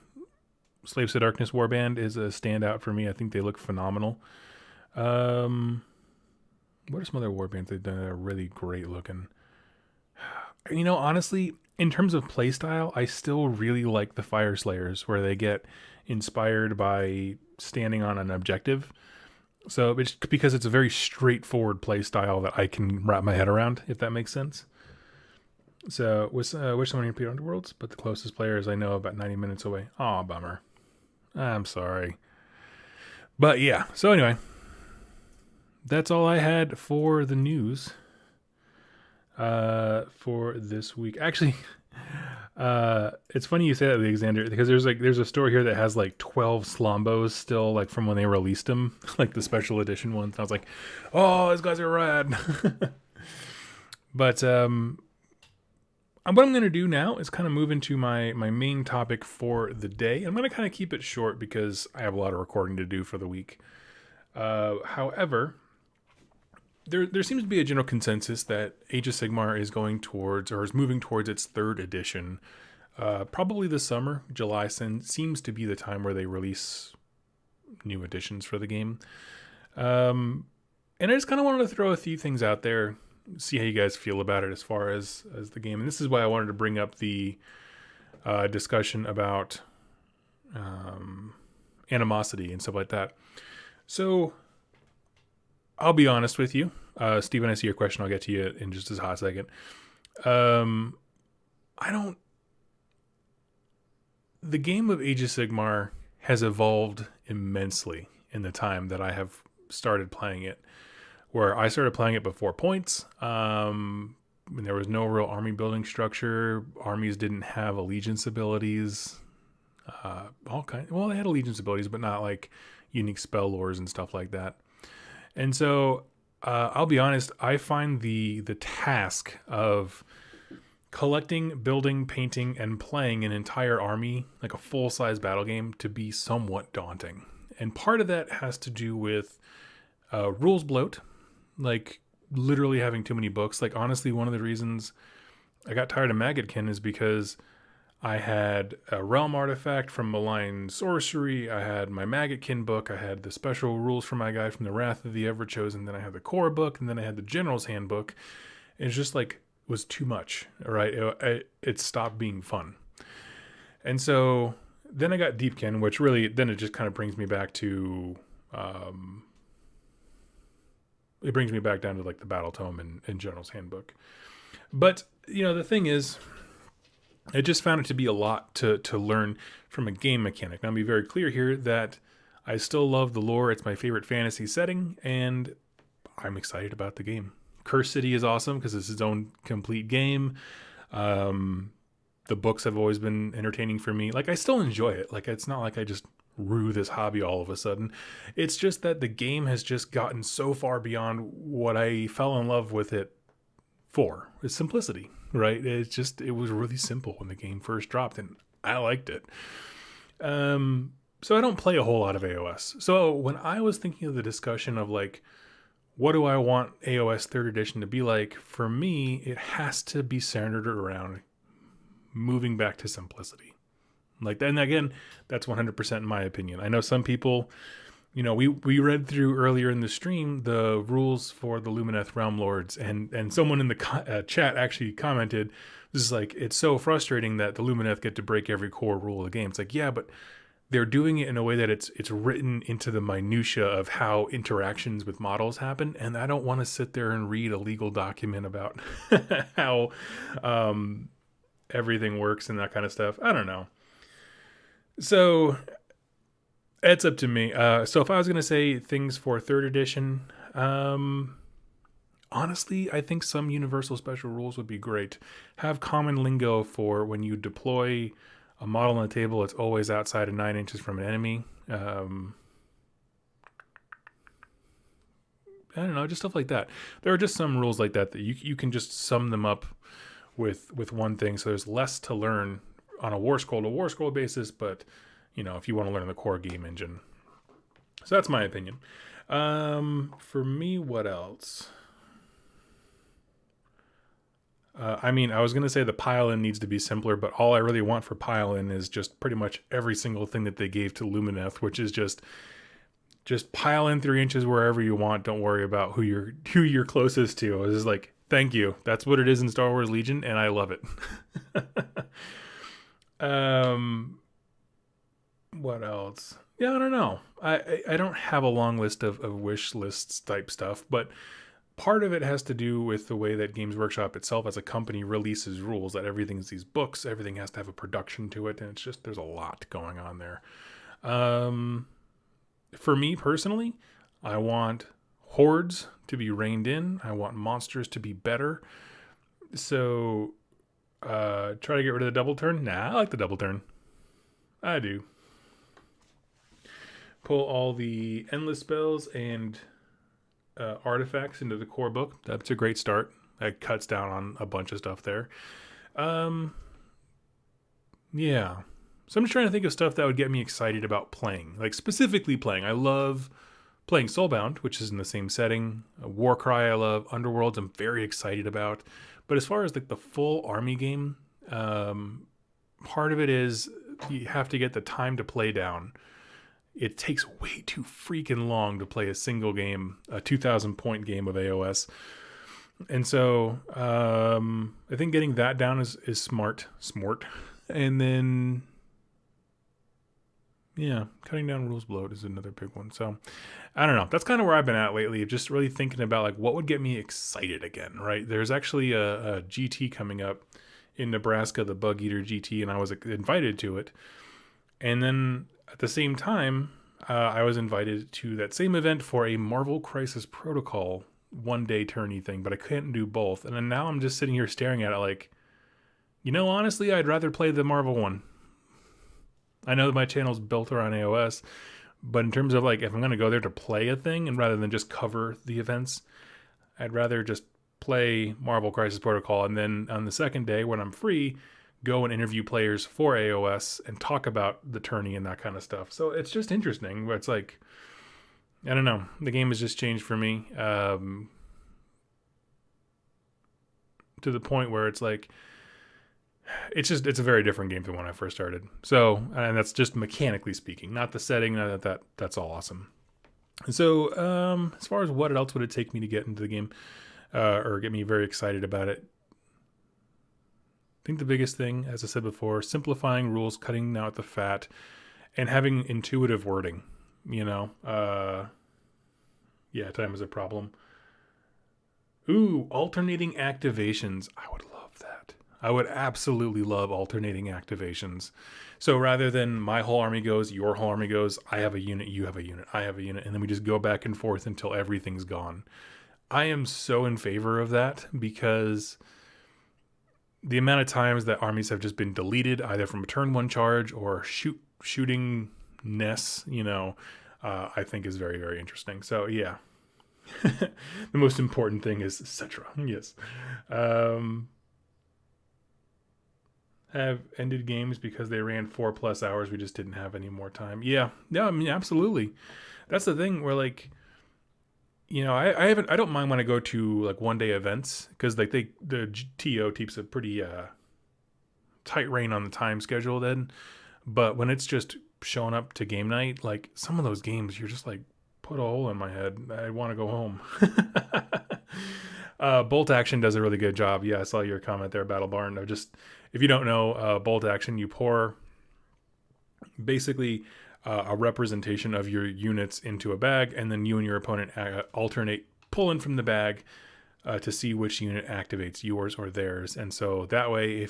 Slaves to Darkness warband is a standout for me. I think they look phenomenal. What are some other warbands they've done that are really great looking? Honestly, in terms of playstyle, I still really like the Fire Slayers, where they get inspired by standing on an objective. So it's because it's a very straightforward play style that I can wrap my head around, if that makes sense. So wish someone repeat Underworlds, but the closest player is I know about 90 minutes away. Aw, bummer. I'm sorry. But yeah, so anyway, that's all I had for the news for this week. Actually, it's funny you say that, Alexander, because there's a store here that has like 12 Slombos still, like from when they released them, like the special edition ones. I was like, oh, those guys are rad. But what I'm going to do now is kind of move into my main topic for the day. I'm going to kind of keep it short because I have a lot of recording to do for the week. However, there seems to be a general consensus that Age of Sigmar is going towards, or is moving towards, its third edition. Probably this summer. July seems to be the time where they release new editions for the game. And I just kind of wanted to throw a few things out there, see how you guys feel about it as far as the game. And this is why I wanted to bring up the discussion about animosity and stuff like that. So I'll be honest with you. Steven, I see your question. I'll get to you in just a hot second. The game of Age of Sigmar has evolved immensely in the time that I have started playing it. Where I started playing it before points. When there was no real army building structure. Armies didn't have allegiance abilities. Well, they had allegiance abilities, but not like unique spell lores and stuff like that. And so, I'll be honest, I find the task of collecting, building, painting, and playing an entire army, like a full-size battle game, to be somewhat daunting. And part of that has to do with rules bloat, like literally having too many books. Like honestly, one of the reasons I got tired of Maggotkin is because I had a Realm Artifact from Malign Sorcery, I had my Maggotkin book, I had the special rules for my guy from the Wrath of the Everchosen, then I had the core book, and then I had the General's Handbook. It's just like, it was too much, right? It stopped being fun. And so then I got Deepkin, which really, then it just kind of brings me back to, it brings me back down to like the Battle Tome and General's Handbook. But, the thing is, I just found it to be a lot to learn from a game mechanic. Now, I'll be very clear here that I still love the lore. It's my favorite fantasy setting, and I'm excited about the game. Curse City is awesome because it's its own complete game. The books have always been entertaining for me. Like, I still enjoy it. Like, it's not like I just rue this hobby all of a sudden. It's just that the game has just gotten so far beyond what I fell in love with it for. It's simplicity, right? It was really simple when the game first dropped, and I liked it. So I don't play a whole lot of AOS. So when I was thinking of the discussion of like, what do I want AOS 3rd edition to be like? For me, it has to be centered around moving back to simplicity. Like, and again, that's 100% in my opinion. I know some people, we read through earlier in the stream the rules for the Luminous Realm Lords, and someone in the chat actually commented, this is like, it's so frustrating that the Lumineth get to break every core rule of the game. It's like, yeah, but they're doing it in a way that it's written into the minutia of how interactions with models happen, and I don't want to sit there and read a legal document about how everything works and that kind of stuff. I don't know. So it's up to me. So if I was going to say things for 3rd edition, honestly, I think some universal special rules would be great. Have common lingo for when you deploy a model on the table, it's always outside of 9 inches from an enemy. I don't know, just stuff like that. There are just some rules like that you can just sum them up with one thing. So there's less to learn on a war scroll to war scroll basis, but if you want to learn the core game engine. So that's my opinion. For me, what else? I was going to say the pile-in needs to be simpler, but all I really want for pile-in is just pretty much every single thing that they gave to Lumineth, which is just pile in 3 inches wherever you want. Don't worry about who you're closest to. It's just like, thank you. That's what it is in Star Wars Legion, and I love it. What else? Yeah, I don't know. I don't have a long list of wish lists type stuff, but part of it has to do with the way that Games Workshop itself as a company releases rules, that everything's these books, everything has to have a production to it, and it's just, there's a lot going on there. For me personally, I want hordes to be reined in. I want monsters to be better. So, try to get rid of the double turn. Nah, I like the double turn. I do. Pull all the endless spells and artifacts into the core book. That's a great start. That cuts down on a bunch of stuff there. Yeah. So I'm just trying to think of stuff that would get me excited about playing. Like specifically playing. I love playing Soulbound, which is in the same setting. Warcry I love. Underworlds I'm very excited about. But as far as like the full army game, part of it is you have to get the time to play down. It takes way too freaking long to play a single game, a 2,000 point game of AOS. And so I think getting that down is smart. And then, yeah, cutting down rules bloat is another big one. So I don't know. That's kind of where I've been at lately. Just really thinking about like what would get me excited again, right? There's actually a GT coming up in Nebraska, the Bug Eater GT, and I was invited to it. And then at the same time, I was invited to that same event for a Marvel Crisis Protocol one-day tourney thing, but I couldn't do both. And then now I'm just sitting here staring at it like, honestly, I'd rather play the Marvel one. I know that my channel's built around AOS, but in terms of like, if I'm going to go there to play a thing and rather than just cover the events, I'd rather just play Marvel Crisis Protocol. And then on the second day when I'm free, go and interview players for AOS and talk about the tourney and that kind of stuff. So it's just interesting. But it's like, I don't know. The game has just changed for me to the point where it's like, it's a very different game than when I first started. So, and that's just mechanically speaking, not the setting. That's all awesome. And so, as far as what else would it take me to get into the game or get me very excited about it, I think the biggest thing, as I said before, simplifying rules, cutting out the fat, and having intuitive wording. Yeah, time is a problem. Ooh, alternating activations. I would love that. I would absolutely love alternating activations. So rather than my whole army goes, your whole army goes, I have a unit, you have a unit, I have a unit, and then we just go back and forth until everything's gone. I am so in favor of that because the amount of times that armies have just been deleted either from a turn one charge or shooting nests, I think is very, very interesting. So yeah, the most important thing is Cetra. Yes. Have ended games because they ran 4+ hours. We just didn't have any more time. Yeah. I mean, absolutely. That's the thing where like, I don't mind when I go to like one day events because like the TO keeps a pretty tight rein on the time schedule then. But when it's just showing up to game night, like some of those games, you're just like, put a hole in my head. I want to go home. Bolt Action does a really good job. Yeah, I saw your comment there, Battle Barn. If you don't know, Bolt Action, you pour basically a representation of your units into a bag, and then you and your opponent alternate pulling from the bag to see which unit activates yours or theirs. And so that way,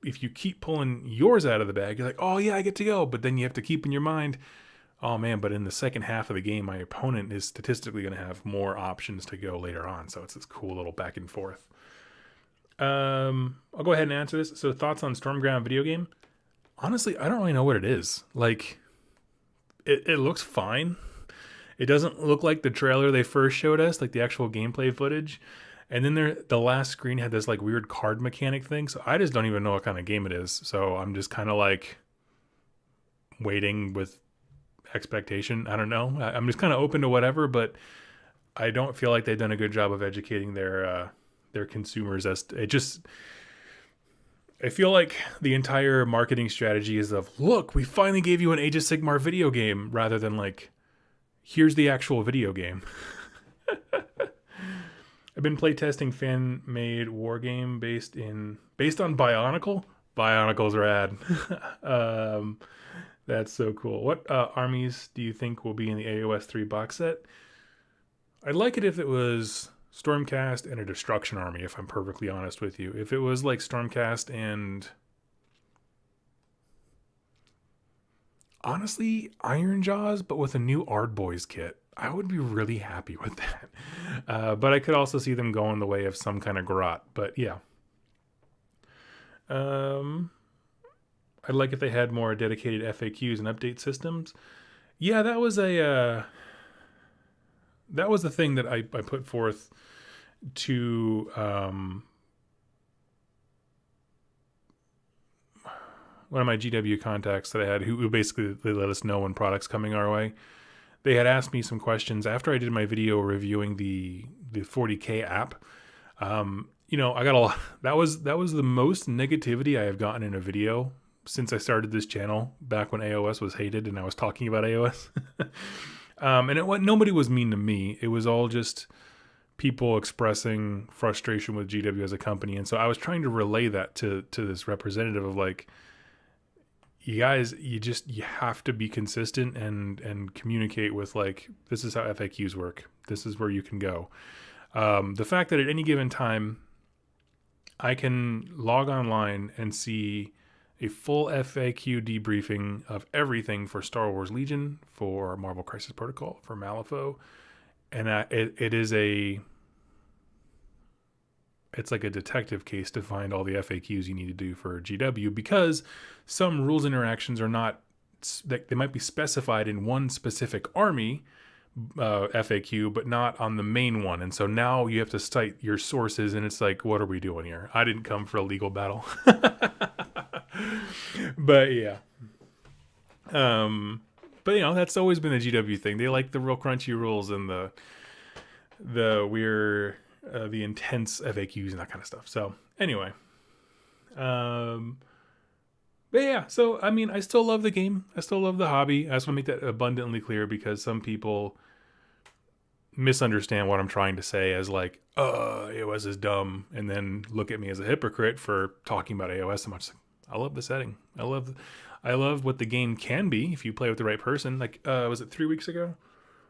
if you keep pulling yours out of the bag, you're like, oh yeah, I get to go. But then you have to keep in your mind, oh man, but in the second half of the game, my opponent is statistically going to have more options to go later on. So it's this cool little back and forth. I'll go ahead and answer this. So thoughts on Stormground video game? Honestly, I don't really know what it is. Like, it looks fine. It doesn't look like the trailer they first showed us, like the actual gameplay footage. And then the last screen had this like weird card mechanic thing. So I just don't even know what kind of game it is. So I'm just kind of like waiting with expectation. I don't know. I'm just kind of open to whatever, but I don't feel like they've done a good job of educating their consumers. I feel like the entire marketing strategy is of, look, we finally gave you an Age of Sigmar video game, rather than like, here's the actual video game. I've been playtesting fan-made war game based on Bionicle. Bionicle's rad. That's so cool. What armies do you think will be in the AOS 3 box set? I'd like it if it was Stormcast and a Destruction Army, if I'm perfectly honest with you. If it was like Stormcast and, honestly, Iron Jaws, but with a new Ardboys kit, I would be really happy with that. But I could also see them going the way of some kind of garrote. But yeah. I'd like if they had more dedicated FAQs and update systems. Yeah, that was the thing that I put forth to one of my GW contacts that I had, who basically they let us know when products coming our way. They had asked me some questions after I did my video reviewing the 40K app. You know, I got a lot. That was the most negativity I have gotten in a video since I started this channel, back when AOS was hated and I was talking about AOS. And nobody was mean to me. It was all just people expressing frustration with GW as a company. And so I was trying to relay that to this representative of like, you guys, you have to be consistent and communicate with like, this is how FAQs work. This is where you can go. The fact that at any given time, I can log online and see a full FAQ debriefing of everything for Star Wars Legion, for Marvel Crisis Protocol, for Malifaux, and it's like a detective case to find all the FAQs you need to do for GW, because some rules interactions are not, they might be specified in one specific army FAQ, but not on the main one. And so now you have to cite your sources, and it's like, what are we doing here? I didn't come for a legal battle. But yeah. But you know, that's always been a GW thing. They like the real crunchy rules and the weird, the intense FAQs and that kind of stuff. So anyway, but yeah, so I mean, I still love the game. I still love the hobby. I just want to make that abundantly clear, because some people misunderstand what I'm trying to say as like, AOS is dumb, and then look at me as a hypocrite for talking about AOS so much. I love the setting. I love what the game can be if you play with the right person. Like, was it 3 weeks ago?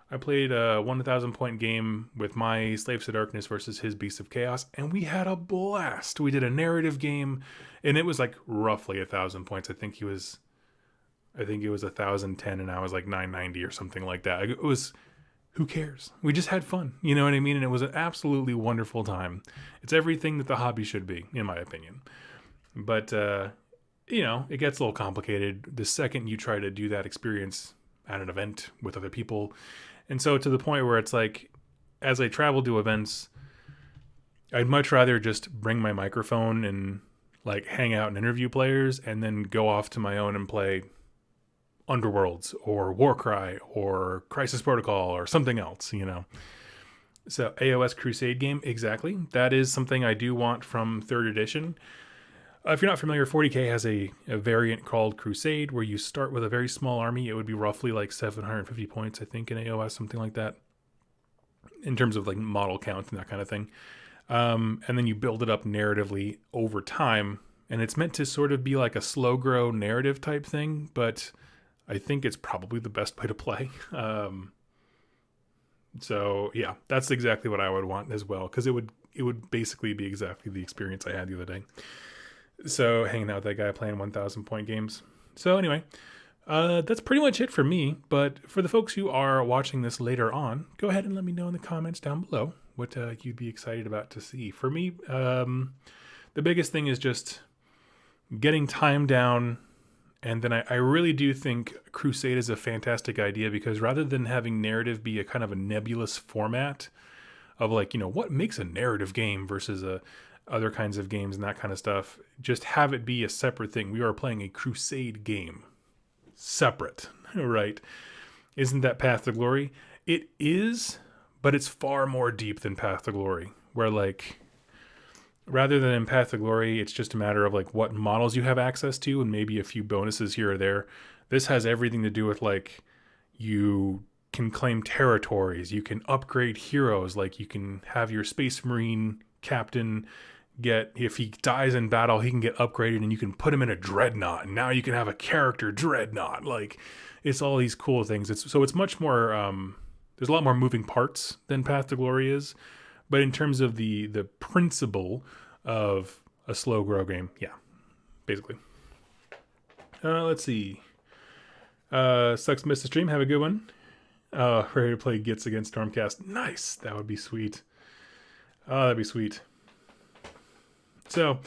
I played a 1,000 point game with my Slaves to Darkness versus his Beasts of Chaos, and we had a blast. We did a narrative game, and it was like roughly 1,000 points. I think it was 1,010, and I was like 990 or something like that. It was, who cares? We just had fun. You know what I mean? And it was an absolutely wonderful time. It's everything that the hobby should be, in my opinion. But, you know, it gets a little complicated the second you try to do that experience at an event with other people. And so to the point where it's like, as I travel to events, I'd much rather just bring my microphone and like hang out and interview players, and then go off to my own and play Underworlds or Warcry or Crisis Protocol or something else, you know. So AOS Crusade game, exactly. That is something I do want from 3rd edition. If you're not familiar, 40K has a variant called Crusade, where you start with a very small army. It would be roughly like 750 points, I think, in AOS, something like that, in terms of like model count and that kind of thing. And then you build it up narratively over time, and it's meant to sort of be like a slow grow narrative type thing, but I think it's probably the best way to play. So yeah, that's exactly what I would want as well, because it would basically be exactly the experience I had the other day. So hanging out with that guy playing 1,000 point games. So anyway, that's pretty much it for me. But for the folks who are watching this later on, go ahead and let me know in the comments down below what you'd be excited about to see. For me, the biggest thing is just getting time down. And then I really do think Crusade is a fantastic idea, because rather than having narrative be a kind of a nebulous format of like, you know, what makes a narrative game versus other kinds of games and that kind of stuff, just have it be a separate thing. We are playing a Crusade game. Separate, right? Isn't that Path to Glory? It is, but it's far more deep than Path to Glory, where like, rather than in Path to Glory, it's just a matter of like what models you have access to and maybe a few bonuses here or there. This has everything to do with like, you can claim territories, you can upgrade heroes, like you can have your Space Marine captain if he dies in battle, he can get upgraded and you can put him in a dreadnought. And now you can have a character dreadnought. Like, it's all these cool things. It's much more, there's a lot more moving parts than Path to Glory is. But in terms of the principle of a slow grow game, yeah, basically. Let's see. Sucks missed the stream. Have a good one. Ready to play Gits against Stormcast. Nice. That would be sweet. Oh, that'd be sweet. So,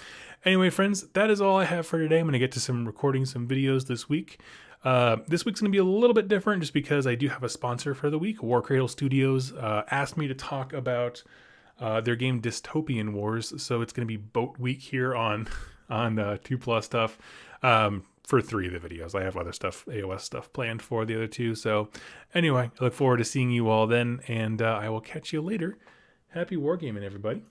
anyway, friends, that is all I have for today. I'm going to get to recording some videos this week. This week's going to be a little bit different just because I do have a sponsor for the week. War Cradle Studios asked me to talk about their game Dystopian Wars. So it's going to be boat week here on 2+ stuff for 3 of the videos. I have other stuff, AOS stuff planned for the other 2. So anyway, I look forward to seeing you all then, and I will catch you later. Happy wargaming, everybody.